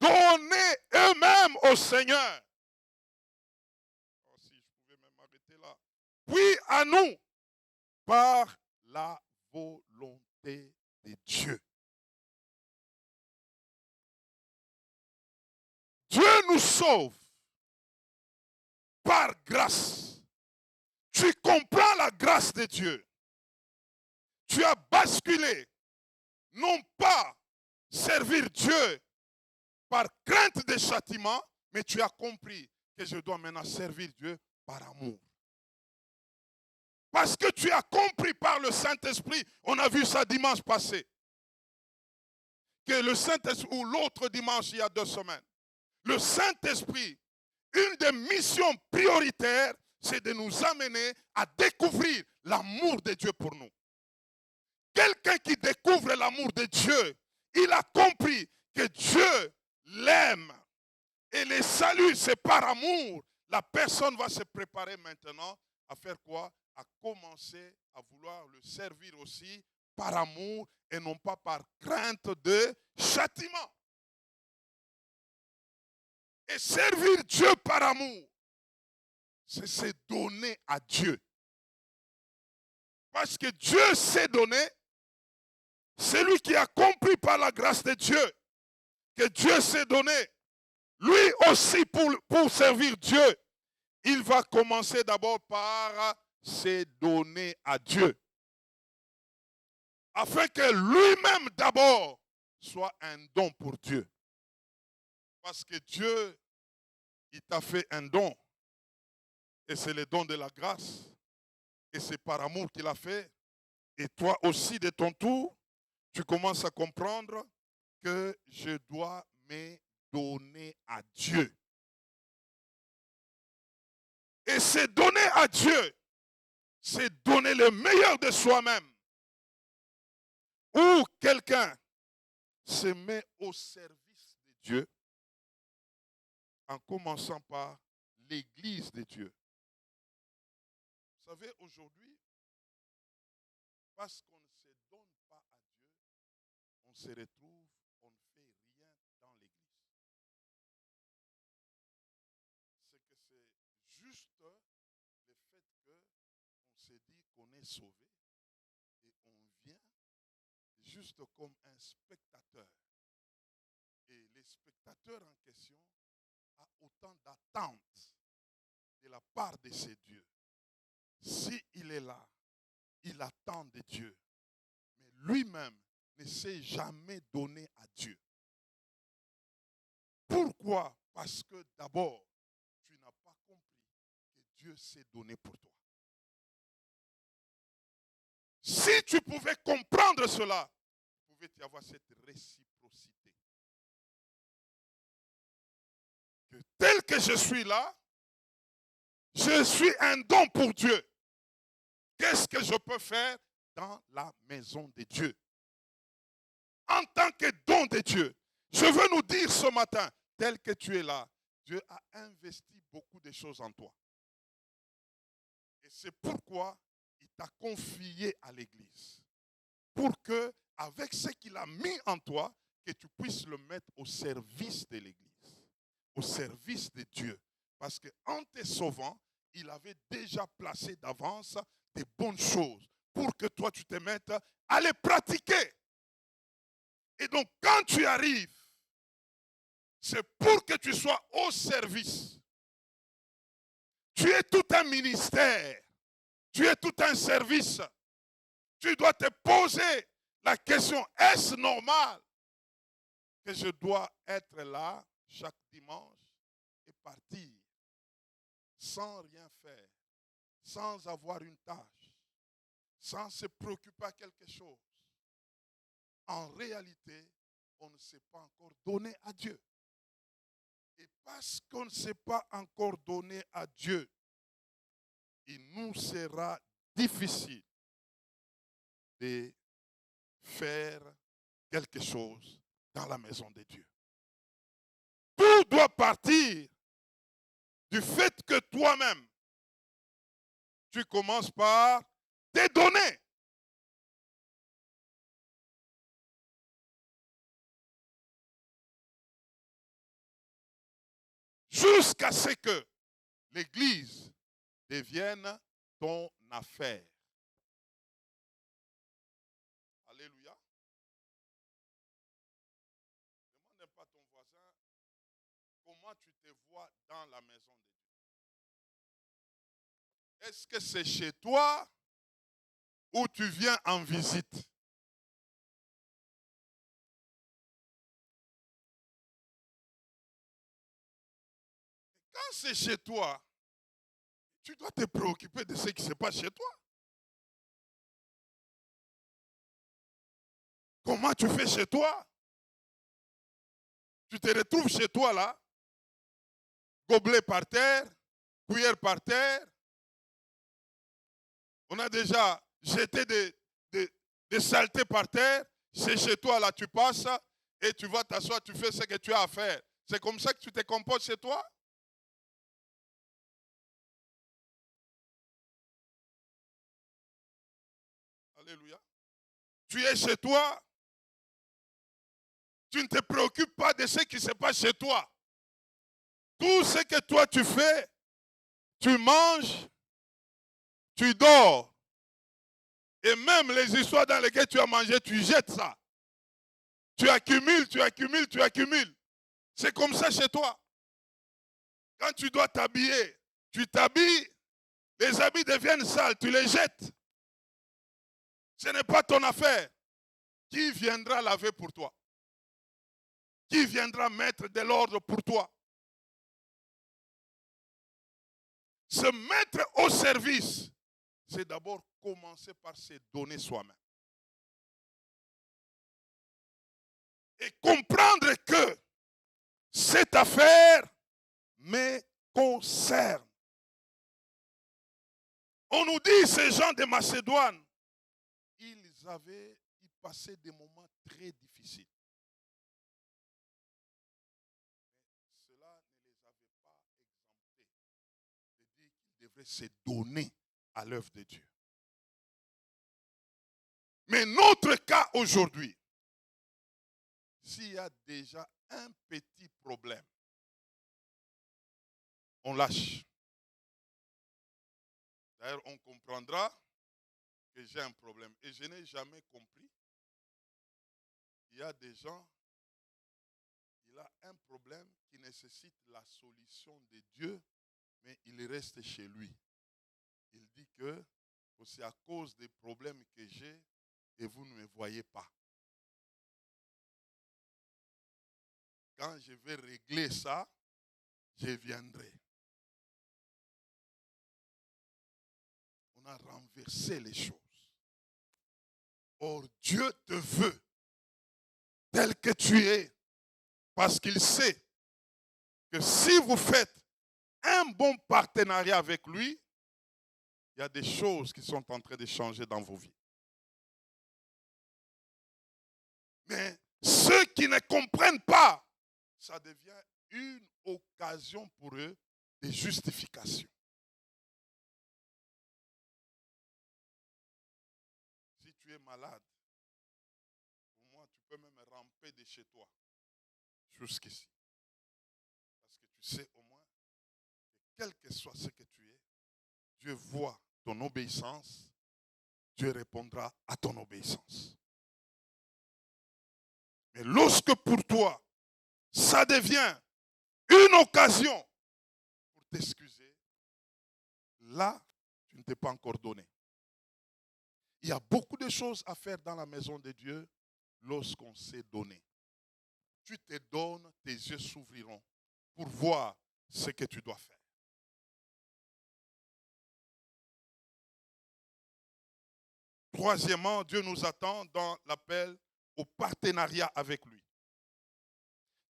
A: donnés eux-mêmes au Seigneur. Oh, si je pouvais même m'arrêter là. Puis à nous, par la volonté de Dieu. Dieu nous sauve par grâce. Tu comprends la grâce de Dieu. Tu as basculé, non pas servir Dieu par crainte des châtiments, mais tu as compris que je dois maintenant servir Dieu par amour. Parce que tu as compris par le Saint-Esprit, on a vu ça dimanche passé, que le Saint-Esprit, ou l'autre dimanche il y a 2 semaines, le Saint-Esprit, une des missions prioritaires, c'est de nous amener à découvrir l'amour de Dieu pour nous. Quelqu'un qui découvre l'amour de Dieu, il a compris que Dieu l'aime. Et le salut, c'est par amour. La personne va se préparer maintenant à faire quoi? À commencer à vouloir le servir aussi par amour et non pas par crainte de châtiment. Et servir Dieu par amour, c'est se donner à Dieu. Parce que Dieu s'est donné, celui qui a compris par la grâce de Dieu que Dieu s'est donné, lui aussi pour servir Dieu, il va commencer d'abord par se donner à Dieu. Afin que lui-même d'abord soit un don pour Dieu. Parce que Dieu, il t'a fait un don. Et c'est le don de la grâce. Et c'est par amour qu'il a fait. Et toi aussi, de ton tour, tu commences à comprendre que je dois me donner à Dieu. Et c'est donner à Dieu, c'est donner le meilleur de soi-même. Ou quelqu'un se met au service de Dieu en commençant par l'Église de Dieu. Vous savez, aujourd'hui, parce qu'on ne se donne pas à Dieu, on se retrouve, on ne fait rien dans l'Église. C'est que c'est juste le fait qu'on se dit qu'on est sauvé et on vient juste comme un spectateur. Et le spectateur en question a autant d'attentes de la part de ces dieux. S'il est là, il attend de Dieu. Mais lui-même ne s'est jamais donné à Dieu. Pourquoi? Parce que d'abord, tu n'as pas compris que Dieu s'est donné pour toi. Si tu pouvais comprendre cela, il pouvait y avoir cette réciprocité. Que tel que je suis là, je suis un don pour Dieu. Qu'est-ce que je peux faire dans la maison de Dieu? En tant que don de Dieu, je veux nous dire ce matin, tel que tu es là, Dieu a investi beaucoup de choses en toi. Et c'est pourquoi il t'a confié à l'Église. Pour que, avec ce qu'il a mis en toi, que tu puisses le mettre au service de l'Église, au service de Dieu. Parce qu'en te sauvant, il avait déjà placé d'avance des bonnes choses pour que toi tu te mettes à les pratiquer. Et donc quand tu arrives, c'est pour que tu sois au service. Tu es tout un ministère. Tu es tout un service. Tu dois te poser la question, est-ce normal que je dois être là chaque dimanche et partir sans rien faire, sans avoir une tâche, sans se préoccuper à quelque chose? En réalité, on ne s'est pas encore donné à Dieu. Et parce qu'on ne s'est pas encore donné à Dieu, il nous sera difficile de faire quelque chose dans la maison de Dieu. Tout doit partir du fait que toi-même, tu commences par te donner. Jusqu'à ce que l'Église devienne ton affaire. Alléluia. Demande pas à ton voisin comment tu te vois dans la maison de Dieu. Est-ce que c'est chez toi ou tu viens en visite? Quand c'est chez toi, tu dois te préoccuper de ce qui se passe chez toi. Comment tu fais chez toi? Tu te retrouves chez toi là, gobelet par terre, cuillère par terre. On a déjà jeté des saletés par terre. C'est chez toi là, tu passes et tu vas t'asseoir, tu fais ce que tu as à faire. C'est comme ça que tu te comportes chez toi? Alléluia. Tu es chez toi. Tu ne te préoccupes pas de ce qui se passe chez toi. Tout ce que toi tu fais, tu manges, tu dors. Et même les histoires dans lesquelles tu as mangé, tu jettes ça. Tu accumules, tu accumules, tu accumules. C'est comme ça chez toi. Quand tu dois t'habiller, Tu t'habilles, les habits deviennent sales, tu les jettes. Ce n'est pas ton affaire. Qui viendra laver pour toi? Qui viendra mettre de l'ordre pour toi? Se mettre au service, c'est d'abord commencer par se donner soi-même. Et comprendre que cette affaire me concerne. On nous dit, ces gens de Macédoine, ils passaient des moments très difficiles. Mais cela ne les avait pas exemptés de dire qu'ils devraient se donner à l'œuvre de Dieu. Mais notre cas aujourd'hui, s'il y a déjà un petit problème, on lâche. D'ailleurs, on comprendra que j'ai un problème. Et je n'ai jamais compris. Il y a des gens, il a un problème qui nécessite la solution de Dieu, mais il reste chez lui. Il dit que c'est à cause des problèmes que j'ai et vous ne me voyez pas. Quand je vais régler ça, je viendrai. On a renversé les choses. Or, Dieu te veut tel que tu es, parce qu'il sait que si vous faites un bon partenariat avec lui, il y a des choses qui sont en train de changer dans vos vies. Mais ceux qui ne comprennent pas, ça devient une occasion pour eux de justification. Si tu es malade, pour moi, tu peux même ramper de chez toi jusqu'ici. Parce que tu sais au moins que quel que soit ce que tu es, Dieu voit ton obéissance, Dieu répondra à ton obéissance. Mais lorsque pour toi, ça devient une occasion pour t'excuser, là, tu ne t'es pas encore donné. Il y a beaucoup de choses à faire dans la maison de Dieu lorsqu'on s'est donné. Tu te donnes, tes yeux s'ouvriront pour voir ce que tu dois faire. Troisièmement, Dieu nous attend dans l'appel au partenariat avec lui.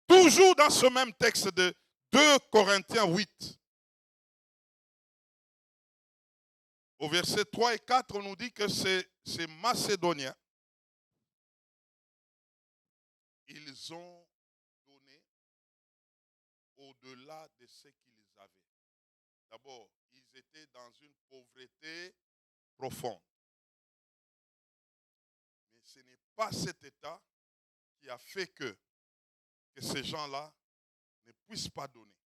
A: Toujours dans ce même texte de 2 Corinthiens 8. Au verset 3 et 4, on nous dit que ces Macédoniens, ils ont donné au-delà de ce qu'ils avaient. D'abord, ils étaient dans une pauvreté profonde. Mais ce n'est pas cet état qui a fait que ces gens-là ne puissent pas donner.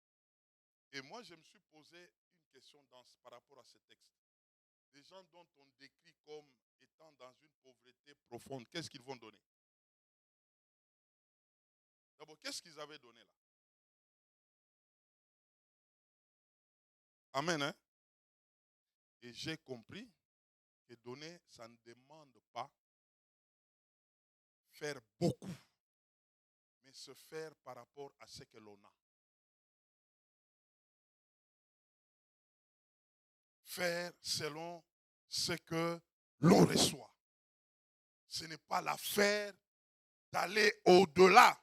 A: Et moi, je me suis posé une question par rapport à ce texte. Des gens dont on décrit comme étant dans une pauvreté profonde, qu'est-ce qu'ils vont donner? D'abord, qu'est-ce qu'ils avaient donné là? Amen, hein? Et j'ai compris que donner, ça ne demande pas faire beaucoup, mais se faire par rapport à ce que l'on a. Faire selon ce que l'on reçoit. Ce n'est pas l'affaire d'aller au-delà,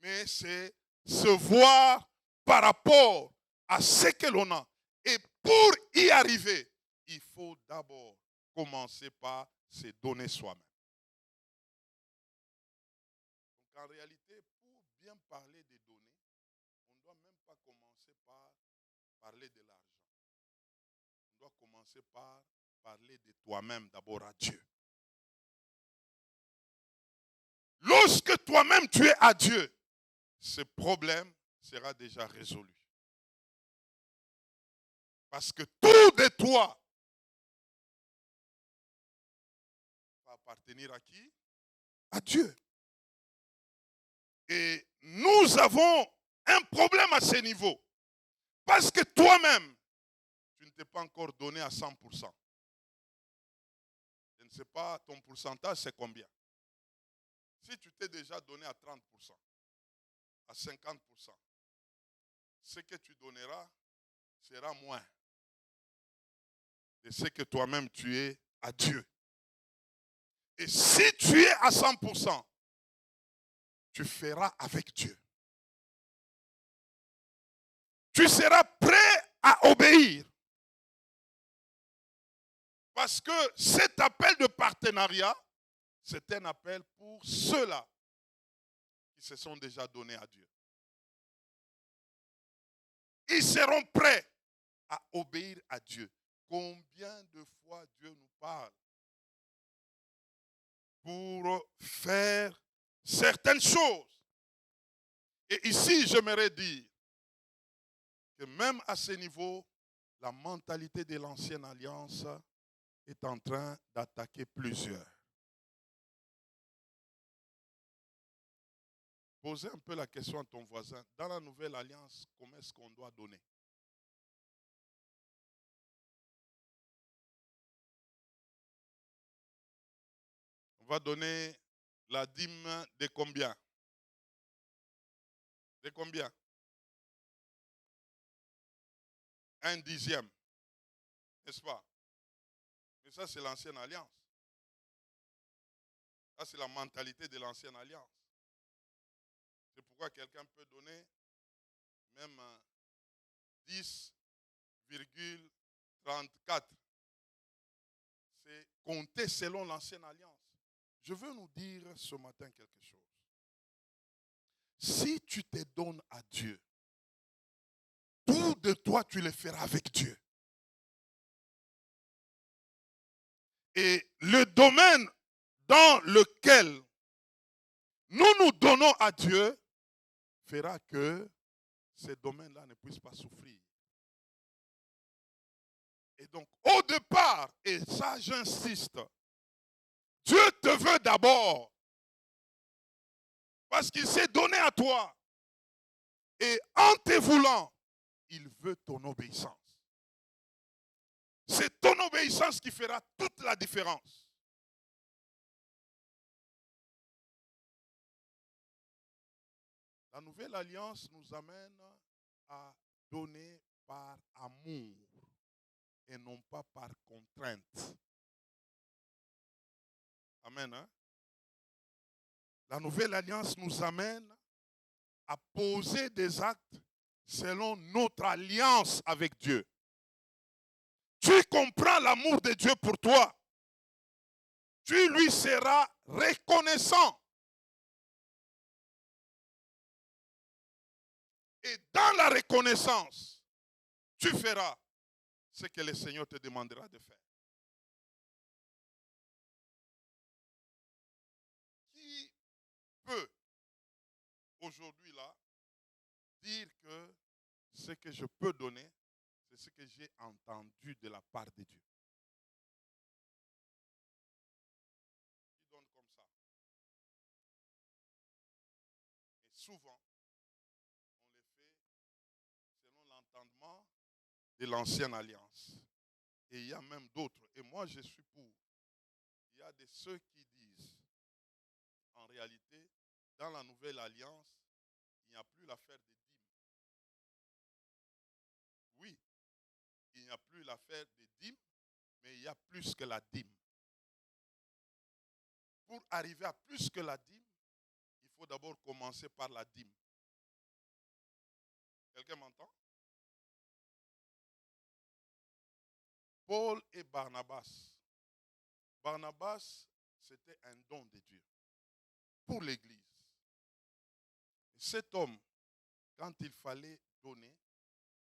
A: mais c'est se voir par rapport à ce que l'on a. Et pour y arriver, il faut d'abord commencer par se donner soi-même. Donc en réalité, pour bien parler des données, on ne doit même pas commencer par parler de l'argent. On doit commencer par parler de toi-même d'abord à Dieu. Lorsque toi-même tu es à Dieu, ce problème sera déjà résolu. Parce que tout de toi va appartenir à qui? À Dieu. Et nous avons un problème à ce niveau. Parce que toi-même, tu ne t'es pas encore donné à 100%. Je ne sais pas, ton pourcentage, c'est combien? Si tu t'es déjà donné à 30%, à 50%, ce que tu donneras sera moins de ce que toi-même tu es à Dieu. Et si tu es à 100%, tu feras avec Dieu. Tu seras prêt à obéir. Parce que cet appel de partenariat, c'est un appel pour ceux-là qui se sont déjà donnés à Dieu. Ils seront prêts à obéir à Dieu. Combien de fois Dieu nous parle pour faire certaines choses. Et ici, j'aimerais dire que même à ce niveau, la mentalité de l'ancienne alliance est en train d'attaquer plusieurs. Posez un peu la question à ton voisin. Dans la nouvelle alliance, comment est-ce qu'on doit donner? On va donner la dîme de combien? De combien? 1/10, n'est-ce pas? Mais ça, c'est l'ancienne alliance. Ça, c'est la mentalité de l'ancienne alliance. C'est pourquoi quelqu'un peut donner même 10,34. C'est compté selon l'ancienne alliance. Je veux nous dire ce matin quelque chose. Si tu te donnes à Dieu, tout de toi, tu le feras avec Dieu. Et le domaine dans lequel nous nous donnons à Dieu fera que ces domaines-là ne puissent pas souffrir. Et donc, au départ, et ça j'insiste, Dieu te veut d'abord parce qu'il s'est donné à toi. Et en te voulant, il veut ton obéissance. C'est ton obéissance qui fera toute la différence. La nouvelle alliance nous amène à donner par amour et non pas par contrainte. Amen. Hein? La nouvelle alliance nous amène à poser des actes selon notre alliance avec Dieu. Tu comprends l'amour de Dieu pour toi. Tu lui seras reconnaissant. Et dans la reconnaissance, tu feras ce que le Seigneur te demandera de faire. Qui peut aujourd'hui là dire que ce que je peux donner, c'est ce que j'ai entendu de la part de Dieu? Qui donne comme ça? Et souvent, on les fait selon l'entendement de l'ancienne alliance. Et il y a même d'autres. Et moi, je suis pour. Il y a de ceux qui disent, en réalité, dans la nouvelle alliance, il n'y a plus l'affaire des dîmes. Oui, il n'y a plus l'affaire des dîmes, mais il y a plus que la dîme. Pour arriver à plus que la dîme, il faut d'abord commencer par la dîme. Quelqu'un m'entend? Paul et Barnabas. Barnabas, c'était un don de Dieu pour l'Église. Cet homme, quand il fallait donner,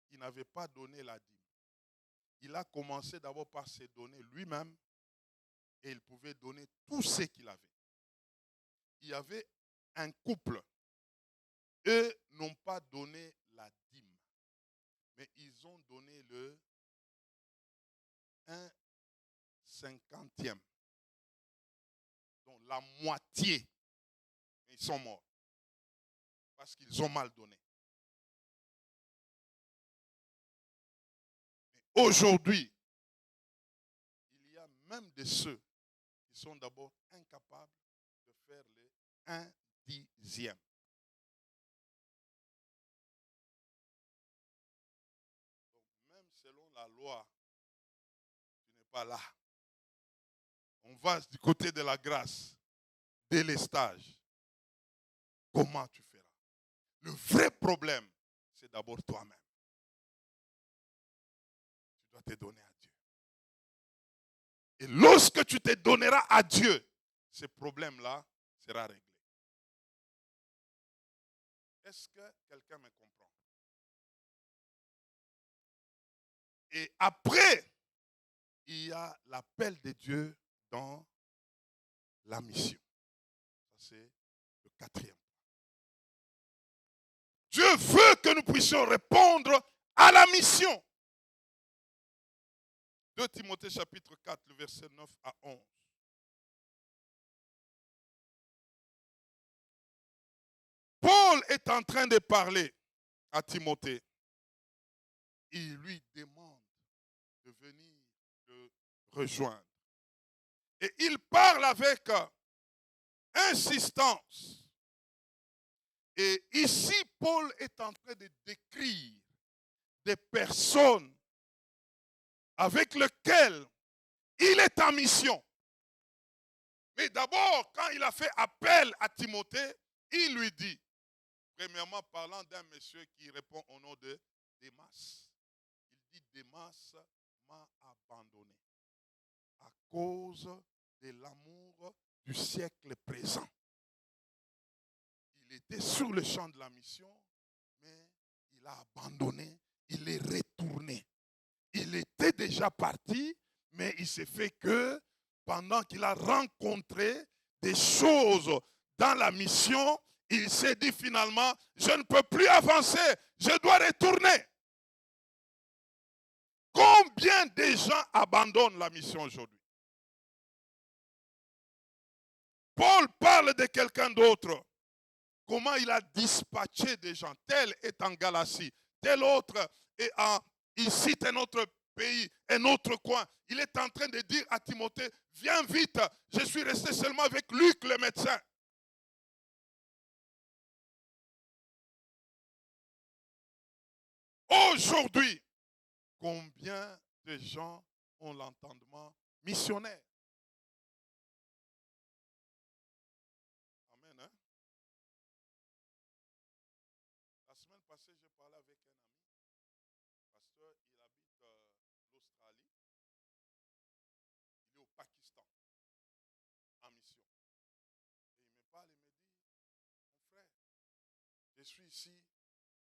A: il n'avait pas donné la dîme. Il a commencé d'abord par se donner lui-même et il pouvait donner tout ce qu'il avait. Il y avait un couple. Eux n'ont pas donné la dîme, mais ils ont donné le 1/50. Donc la moitié. Ils sont morts parce qu'ils ont mal donné. Aujourd'hui, il y a même de ceux qui sont d'abord incapables de faire les 1/10. Donc même selon la loi, tu n'es pas là. On va du côté de la grâce, délestage. Comment tu feras? Le vrai problème, c'est d'abord toi-même. Tu dois te donner à Dieu. Et lorsque tu te donneras à Dieu, ce problème-là sera réglé. Est-ce que quelqu'un me comprend? Et après, il y a l'appel de Dieu dans la mission. Ça, c'est le 4e. Dieu veut que nous puissions répondre à la mission. 2 Timothée chapitre 4, le verset 9 à 11. Paul est en train de parler à Timothée. Il lui demande de venir le rejoindre. Et il parle avec insistance. Et ici, Paul est en train de décrire des personnes avec lesquelles il est en mission. Mais d'abord, quand il a fait appel à Timothée, il lui dit, premièrement parlant d'un monsieur qui répond au nom de Démas. Il dit, Démas m'a abandonné à cause de l'amour du siècle présent. Il était sur le champ de la mission, mais il a abandonné, il est retourné. Il était déjà parti, mais il s'est fait que pendant qu'il a rencontré des choses dans la mission, il s'est dit finalement, je ne peux plus avancer, je dois retourner. Combien de gens abandonnent la mission aujourd'hui? Paul parle de quelqu'un d'autre. Comment il a dispatché des gens. Tel est en Galatie, tel autre est il cite un autre pays, un autre coin. Il est en train de dire à Timothée, viens vite, je suis resté seulement avec Luc le médecin. Aujourd'hui, combien de gens ont l'entendement missionnaire? Amen. Hein? La semaine passée, j'ai parlé avec un ami, pasteur, il habite l'Australie, il est au Pakistan, en mission. Et il me parle, il me dit, mon frère, je suis ici,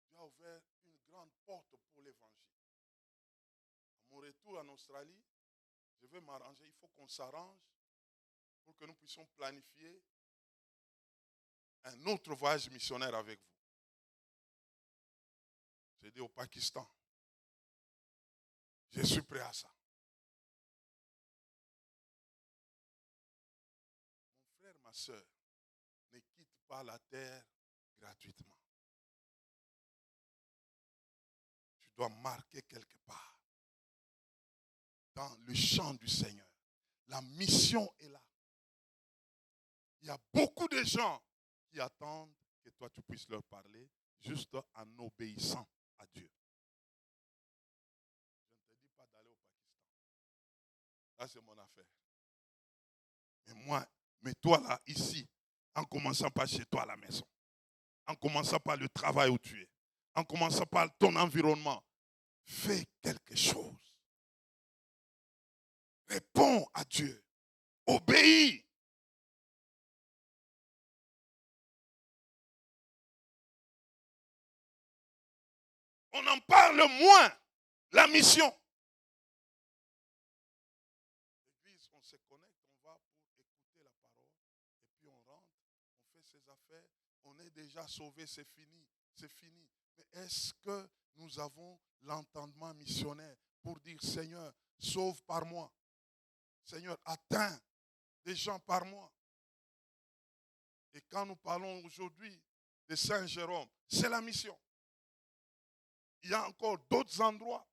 A: Dieu a ouvert une grande porte pour l'évangile. À mon retour en Australie, je vais m'arranger, il faut qu'on s'arrange pour que nous puissions planifier un autre voyage missionnaire avec vous. J'ai dit au Pakistan, je suis prêt à ça. Mon frère, ma soeur, ne quitte pas la terre gratuitement. Tu dois marquer quelque part dans le champ du Seigneur. La mission est là. Il y a beaucoup de gens qui attendent que toi tu puisses leur parler juste en obéissant à Dieu. Je ne te dis pas d'aller au Pakistan. Ça, c'est mon affaire. Mais toi là, ici, en commençant par chez toi à la maison, en commençant par le travail où tu es, en commençant par ton environnement, fais quelque chose. Réponds à Dieu. Obéis. On en parle moins, la mission. L'église, on se connecte, on va pour écouter la parole, et puis on rentre, on fait ses affaires, on est déjà sauvé, c'est fini, c'est fini. Mais est-ce que nous avons l'entendement missionnaire pour dire, Seigneur, sauve par moi. Seigneur, atteins des gens par moi. Et quand nous parlons aujourd'hui de Saint Jérôme, c'est la mission. Il y a encore d'autres endroits.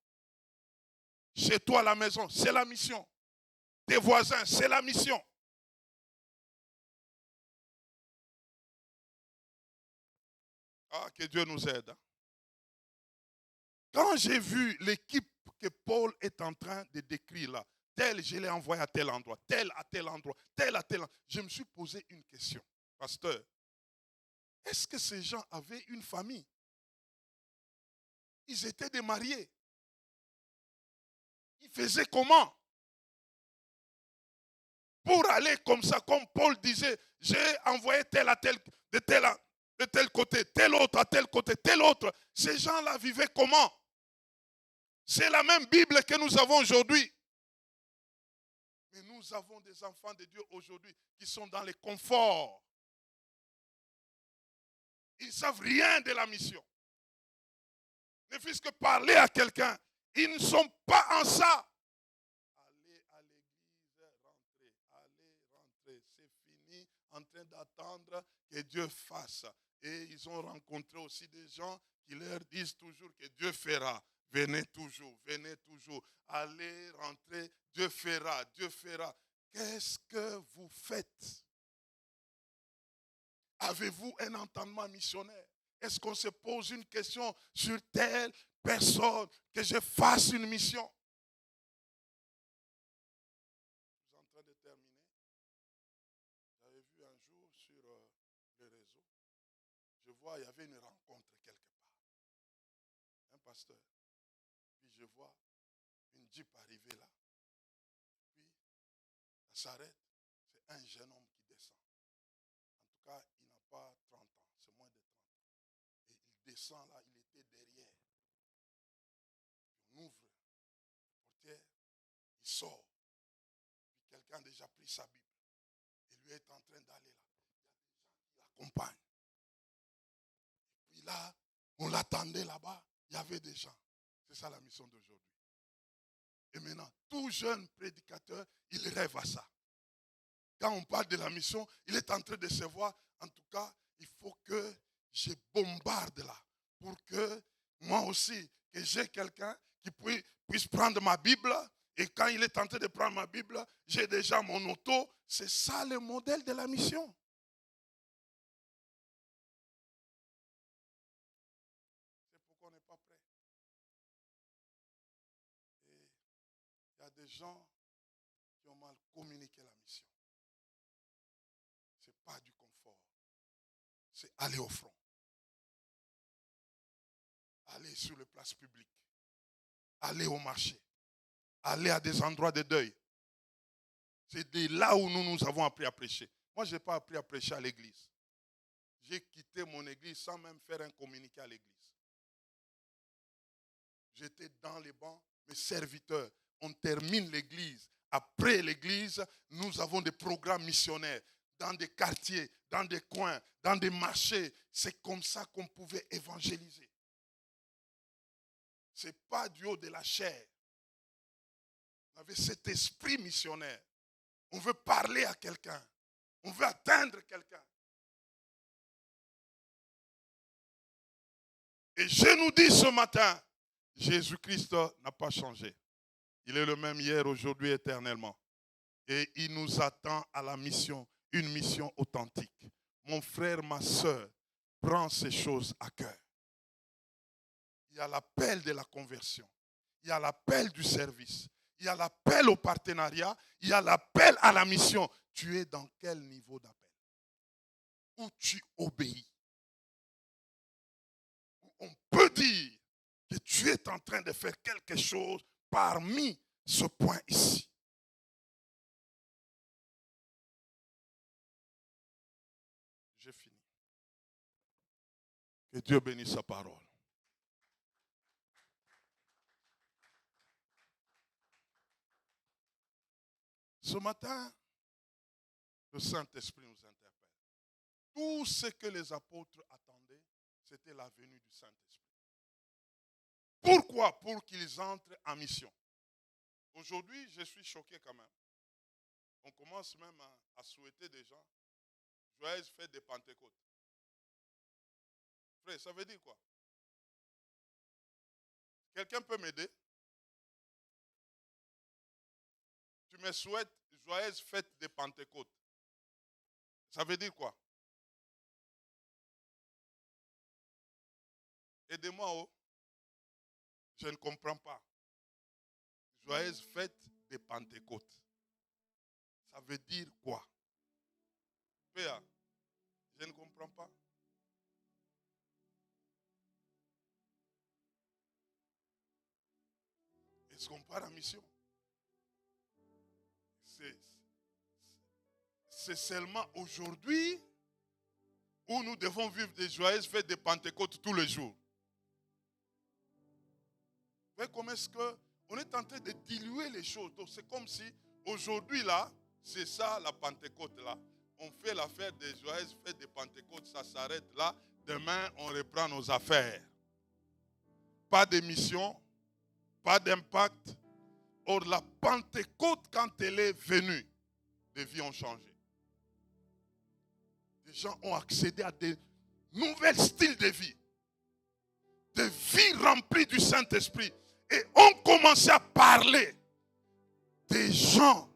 A: Chez toi à la maison, c'est la mission. Tes voisins, c'est la mission. Ah, que Dieu nous aide. Quand j'ai vu l'équipe que Paul est en train de décrire là, tel je l'ai envoyé à tel endroit, tel à tel endroit, tel à tel endroit, je me suis posé une question. Pasteur, est-ce que ces gens avaient une famille? Ils étaient des mariés. Ils faisaient comment? Pour aller comme ça, comme Paul disait, j'ai envoyé tel à tel, de tel côté, tel autre à tel côté, tel autre. Ces gens-là vivaient comment? C'est la même Bible que nous avons aujourd'hui. Mais nous avons des enfants de Dieu aujourd'hui qui sont dans les conforts. Ils ne savent rien de la mission. Ne fût-ce que parler à quelqu'un. Ils ne sont pas en ça. Allez à l'église, rentrez. Allez, rentrez. C'est fini. En train d'attendre que Dieu fasse. Et ils ont rencontré aussi des gens qui leur disent toujours que Dieu fera. Venez toujours, venez toujours. Allez, rentrez. Dieu fera, Dieu fera. Qu'est-ce que vous faites? Avez-vous un entendement missionnaire? Est-ce qu'on se pose une question sur telle personne que je fasse une mission? Je suis en train de terminer. J'avais vu un jour sur les réseaux, je vois, il y avait une rencontre quelque part. Un pasteur. Puis je vois une Jeep arriver là. Puis ça s'arrête. C'est un jeune homme qui descend. En tout cas, il n'a pas 30 ans. C'est moins de 30 ans. Et il descend là, il était derrière. Puis on ouvre la portière, il sort. Puis quelqu'un a déjà pris sa Bible. Et lui est en train d'aller là. Il y a des gens qui l'accompagnent. Et puis là, on l'attendait là-bas. Il y avait des gens. C'est ça la mission d'aujourd'hui. Et maintenant, tout jeune prédicateur, il rêve à ça. Quand on parle de la mission, il est en train de se voir. En tout cas, il faut que je bombarde là. Pour que moi aussi, que j'ai quelqu'un qui puisse prendre ma Bible. Et quand il est en train de prendre ma Bible, j'ai déjà mon auto. C'est ça le modèle de la mission. C'est pourquoi on n'est pas prêt. Et il y a des gens qui ont mal communiqué la mission. Ce n'est pas du confort. C'est aller au front. Aller sur les places publiques. Aller au marché. Aller à des endroits de deuil. C'est de là où nous avons appris à prêcher. Moi, je n'ai pas appris à prêcher à l'église. J'ai quitté mon église sans même faire un communiqué à l'église. J'étais dans les bancs, mes serviteurs. On termine l'église. Après l'église, nous avons des programmes missionnaires dans des quartiers, dans des coins, dans des marchés. C'est comme ça qu'on pouvait évangéliser. Ce n'est pas du haut de la chair. On avait cet esprit missionnaire. On veut parler à quelqu'un. On veut atteindre quelqu'un. Et je nous dis ce matin, Jésus-Christ n'a pas changé. Il est le même hier, aujourd'hui, éternellement. Et il nous attend à la mission, une mission authentique. Mon frère, ma soeur, prends ces choses à cœur. Il y a l'appel de la conversion. Il y a l'appel du service. Il y a l'appel au partenariat. Il y a l'appel à la mission. Tu es dans quel niveau d'appel? Où tu obéis? On peut dire que tu es en train de faire quelque chose parmi ce point ici. J'ai fini. Que Dieu bénisse sa parole. Ce matin, le Saint-Esprit nous interpelle. Tout ce que les apôtres attendaient, c'était la venue du Saint-Esprit. Pourquoi? Pour qu'ils entrent en mission. Aujourd'hui, je suis choqué quand même. On commence même à souhaiter des gens joyeuse fête de Pentecôte. Frère, ça veut dire quoi? Quelqu'un peut m'aider? tu me souhaites joyeuse fête de Pentecôte. Ça veut dire quoi? Aidez-moi, oh. Je ne comprends pas. Joyeuse fête de Pentecôte. Ça veut dire quoi? Père, je ne comprends pas. Est-ce qu'on part en mission? C'est seulement aujourd'hui où nous devons vivre des joyeuses fêtes de Pentecôte tous les jours. Vous voyez comment est-ce qu'on est en train de diluer les choses. Donc c'est comme si aujourd'hui là, c'est ça la Pentecôte là. On fait l'affaire des joyeuses fêtes de Pentecôte, ça s'arrête là. Demain, on reprend nos affaires. Pas de mission, pas d'impact. Or, la Pentecôte, quand elle est venue, les vies ont changé. Les gens ont accédé à des nouveaux styles de vie. Des vies remplies du Saint-Esprit. Et ont commencé à parler des gens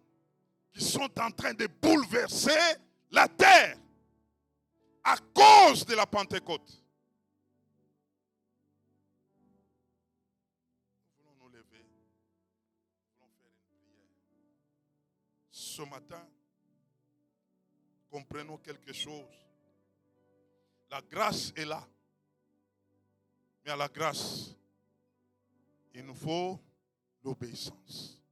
A: qui sont en train de bouleverser la terre à cause de la Pentecôte. Nous voulons nous lever. Nous voulons faire une prière. Ce matin, comprenons quelque chose. La grâce est là. Mais à la grâce, il nous faut l'obéissance.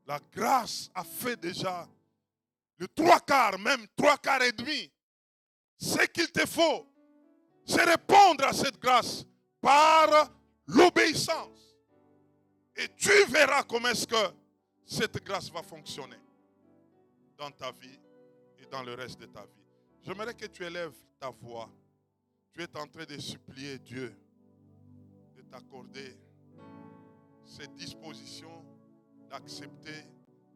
A: La grâce a fait déjà le 3/4, même 3/4 et demi. Ce qu'il te faut, c'est répondre à cette grâce par l'obéissance. Et tu verras comment est-ce que cette grâce va fonctionner dans ta vie et dans le reste de ta vie. J'aimerais que tu élèves ta voix. Tu es en train de supplier Dieu de t'accorder cette disposition d'accepter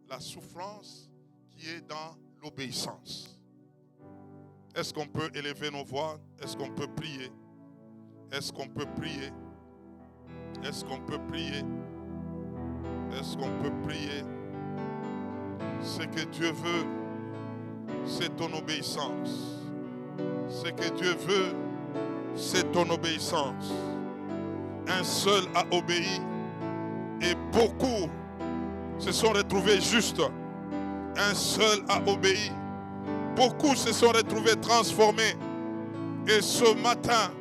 A: la souffrance qui est dans l'obéissance. Est-ce qu'on peut élever nos voix? Est-ce qu'on peut prier? Est-ce qu'on peut prier? Est-ce qu'on peut prier? Est-ce qu'on peut prier? Ce que Dieu veut, c'est ton obéissance. Ce que Dieu veut, c'est ton obéissance. Un seul a obéi et beaucoup se sont retrouvés justes. Un seul a obéi. Beaucoup se sont retrouvés transformés. Et ce matin,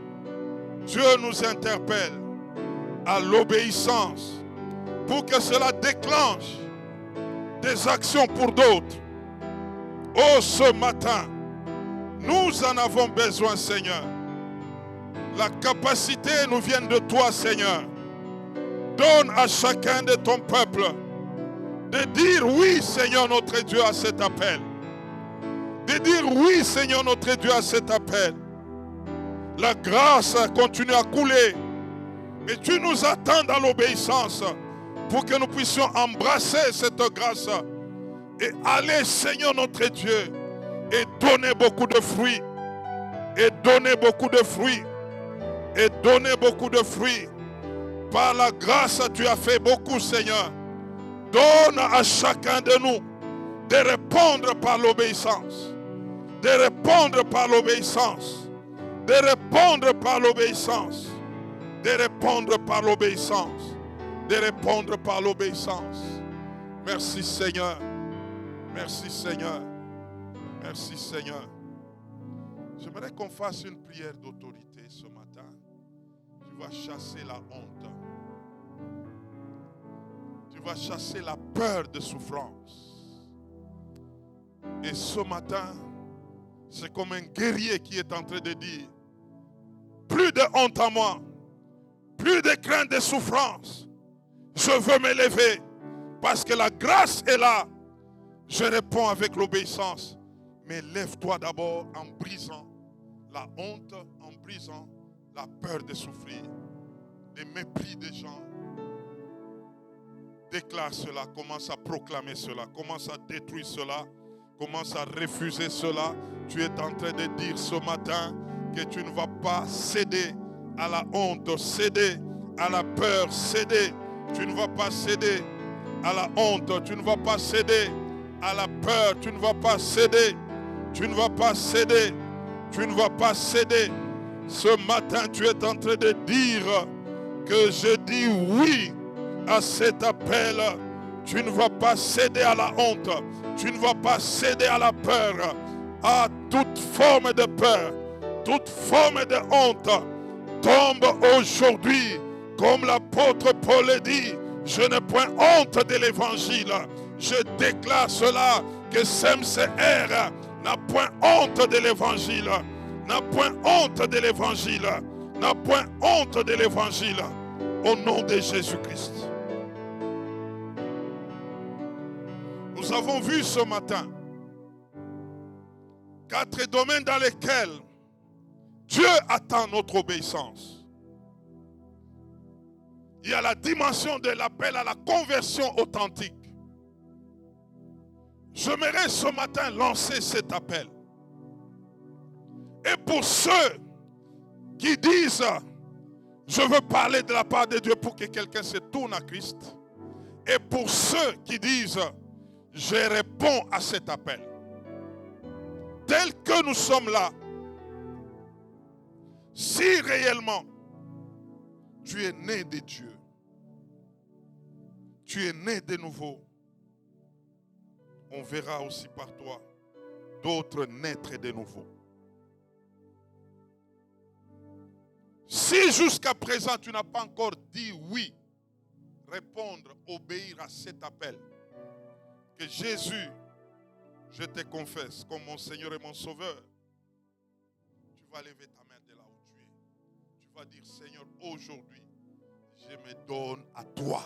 A: Dieu nous interpelle à l'obéissance pour que cela déclenche des actions pour d'autres. Oh, ce matin, nous en avons besoin, Seigneur. La capacité nous vient de toi, Seigneur. Donne à chacun de ton peuple de dire oui, Seigneur notre Dieu, à cet appel. De dire oui, Seigneur notre Dieu, à cet appel. La grâce continue à couler. Et tu nous attends dans l'obéissance pour que nous puissions embrasser cette grâce et aller, Seigneur notre Dieu, et donner beaucoup de fruits. Et donner beaucoup de fruits. Et donner beaucoup de fruits. Par la grâce, tu as fait beaucoup, Seigneur. Donne à chacun de nous de répondre par l'obéissance. De répondre par l'obéissance. De répondre par l'obéissance. De répondre par l'obéissance. De répondre par l'obéissance. Merci, Seigneur. Merci, Seigneur. Merci, Seigneur. J'aimerais qu'on fasse une prière d'autorité ce matin. Tu vas chasser la honte. Tu vas chasser la peur de souffrance. Et ce matin, c'est comme un guerrier qui est en train de dire, plus de honte à moi, plus de crainte de souffrance. Je veux m'élever parce que la grâce est là. Je réponds avec l'obéissance. Mais lève-toi d'abord en brisant la honte, en brisant la peur de souffrir, le mépris des gens. Déclare cela, commence à proclamer cela, commence à détruire cela, commence à refuser cela. Tu es en train de dire ce matin que tu ne vas pas céder à la honte, céder à la peur, céder. Tu ne vas pas céder à la honte, tu ne vas pas céder à la peur, tu ne vas pas céder, tu ne vas pas céder, tu ne vas pas céder. Ce matin, tu es en train de dire que je dis oui à cet appel. Tu ne vas pas céder à la honte, tu ne vas pas céder à la peur, à toute forme de peur, toute forme de honte. Tombe aujourd'hui, comme l'apôtre Paul le dit, je n'ai point honte de l'évangile. Je déclare cela, que CMCR n'a point honte de l'évangile, n'a point honte de l'évangile, n'a point honte de l'évangile, au nom de Jésus-Christ. Nous avons vu ce matin 4 domaines dans lesquels Dieu attend notre obéissance. Il y a la dimension de l'appel à la conversion authentique. J'aimerais ce matin lancer cet appel. Et pour ceux qui disent, je veux parler de la part de Dieu pour que quelqu'un se tourne à Christ. Et pour ceux qui disent, je réponds à cet appel. Tel que nous sommes là, si réellement tu es né de Dieu, tu es né de nouveau, on verra aussi par toi d'autres naître de nouveau. Si jusqu'à présent tu n'as pas encore dit oui, répondre, obéir à cet appel, que Jésus, je te confesse comme mon Seigneur et mon Sauveur, tu vas lever ta main de là où tu es. Tu vas dire, Seigneur, aujourd'hui, je me donne à toi.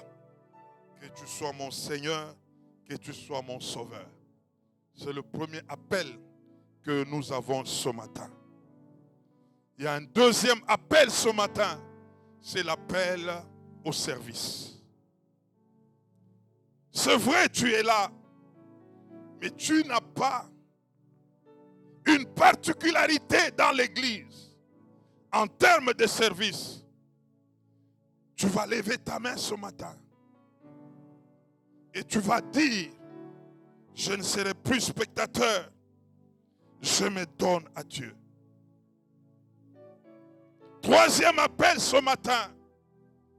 A: Que tu sois mon Seigneur, que tu sois mon Sauveur. C'est le premier appel que nous avons ce matin. Il y a un deuxième appel ce matin, c'est l'appel au service. C'est vrai, tu es là, mais tu n'as pas une particularité dans l'église en termes de service. Tu vas lever ta main ce matin et tu vas dire, je ne serai plus spectateur, je me donne à Dieu. Troisième appel ce matin,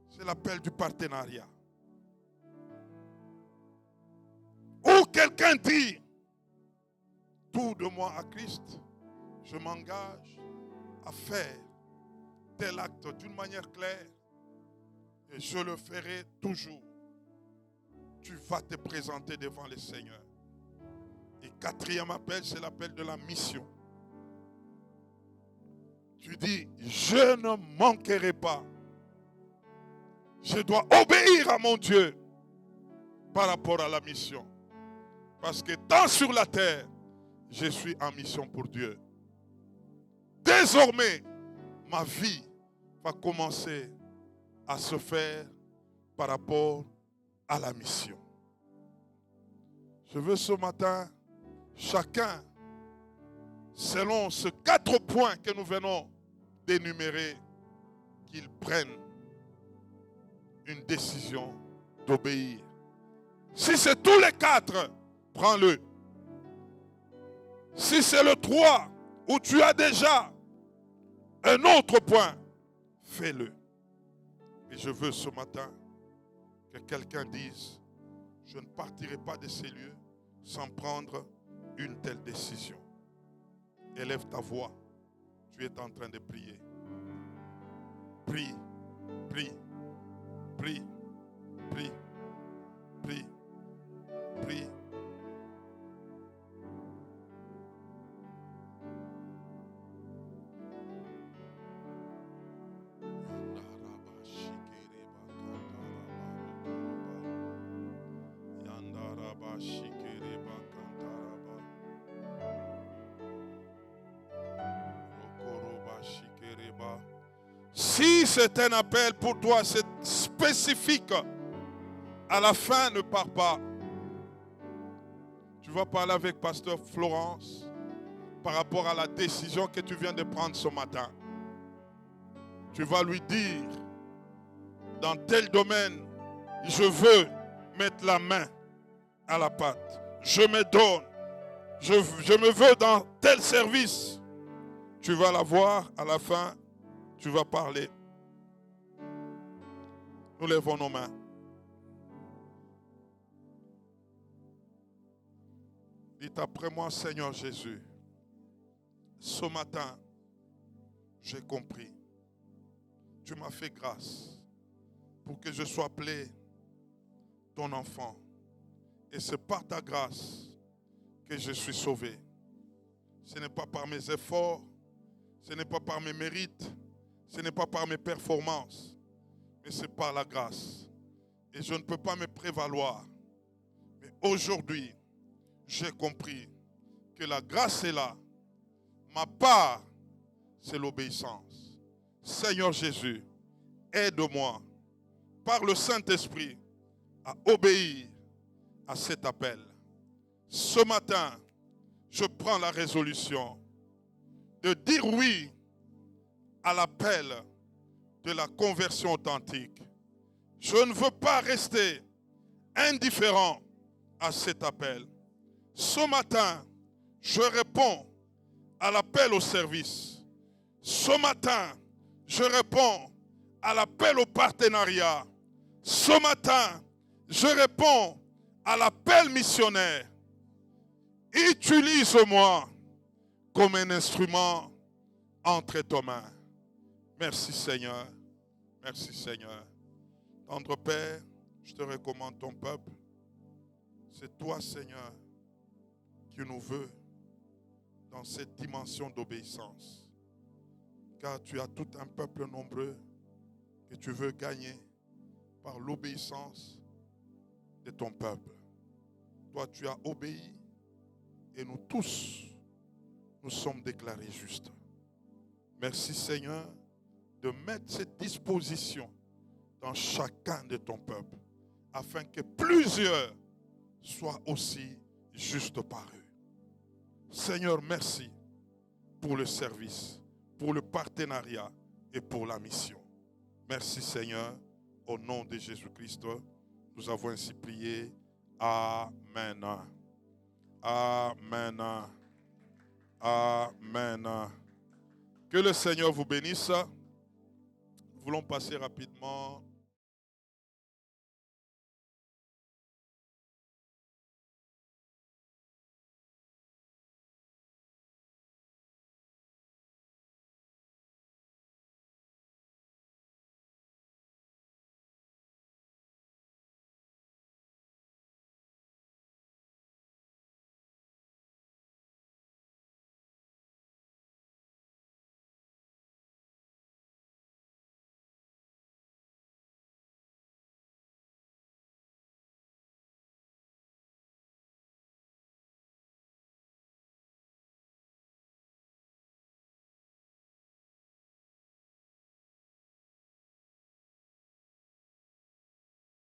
A: c'est l'appel du partenariat. Où quelqu'un dit, tout de moi à Christ, je m'engage à faire tel acte d'une manière claire et je le ferai toujours. Tu vas te présenter devant le Seigneur. Et quatrième appel, c'est l'appel de la mission. Tu dis, je ne manquerai pas. Je dois obéir à mon Dieu par rapport à la mission. Parce que tant sur la terre, je suis en mission pour Dieu. Désormais, ma vie va commencer à se faire par rapport à la mission. Je veux ce matin, chacun, selon ces 4 points que nous venons d'énumérer, qu'il prenne une décision d'obéir. Si c'est tous les 4, prends-le. Si c'est le 3, où tu as déjà un autre point, fais-le. Et je veux ce matin que quelqu'un dise, je ne partirai pas de ces lieux sans prendre une telle décision. Élève ta voix. Tu es en train de prier. Prie, prie, prie, prie, prie, prie. Si c'est un appel pour toi, c'est spécifique, à la fin, ne pars pas. Tu vas parler avec Pasteur Florence par rapport à la décision que tu viens de prendre ce matin. Tu vas lui dire, dans tel domaine, je veux mettre la main à la pâte. Je me donne. Je me veux dans tel service. Tu vas la voir à la fin. Tu vas parler. Nous lèvons nos mains. Dites après moi, Seigneur Jésus, ce matin, j'ai compris. Tu m'as fait grâce pour que je sois appelé ton enfant. Et c'est par ta grâce que je suis sauvé. Ce n'est pas par mes efforts, ce n'est pas par mes mérites, ce n'est pas par mes performances, mais c'est par la grâce. Et je ne peux pas me prévaloir. Mais aujourd'hui, j'ai compris que la grâce est là. Ma part, c'est l'obéissance. Seigneur Jésus, aide-moi par le Saint-Esprit à obéir à cet appel. Ce matin, je prends la résolution de dire oui à l'appel de la conversion authentique. Je ne veux pas rester indifférent à cet appel. Ce matin, je réponds à l'appel au service. Ce matin, je réponds à l'appel au partenariat. Ce matin, je réponds à l'appel missionnaire. Utilise-moi comme un instrument entre tes mains. Merci Seigneur. Merci Seigneur. Tendre Père, je te recommande ton peuple. C'est toi Seigneur qui nous veux dans cette dimension d'obéissance. Car tu as tout un peuple nombreux que tu veux gagner par l'obéissance de ton peuple. Toi, tu as obéi et nous tous, nous sommes déclarés justes. Merci Seigneur de mettre cette disposition dans chacun de ton peuple afin que plusieurs soient aussi justes par eux. Seigneur, merci pour le service, pour le partenariat et pour la mission. Merci Seigneur, au nom de Jésus-Christ, nous avons ainsi prié. Amen. Amen. Amen. Que le Seigneur vous bénisse. Nous voulons passer rapidement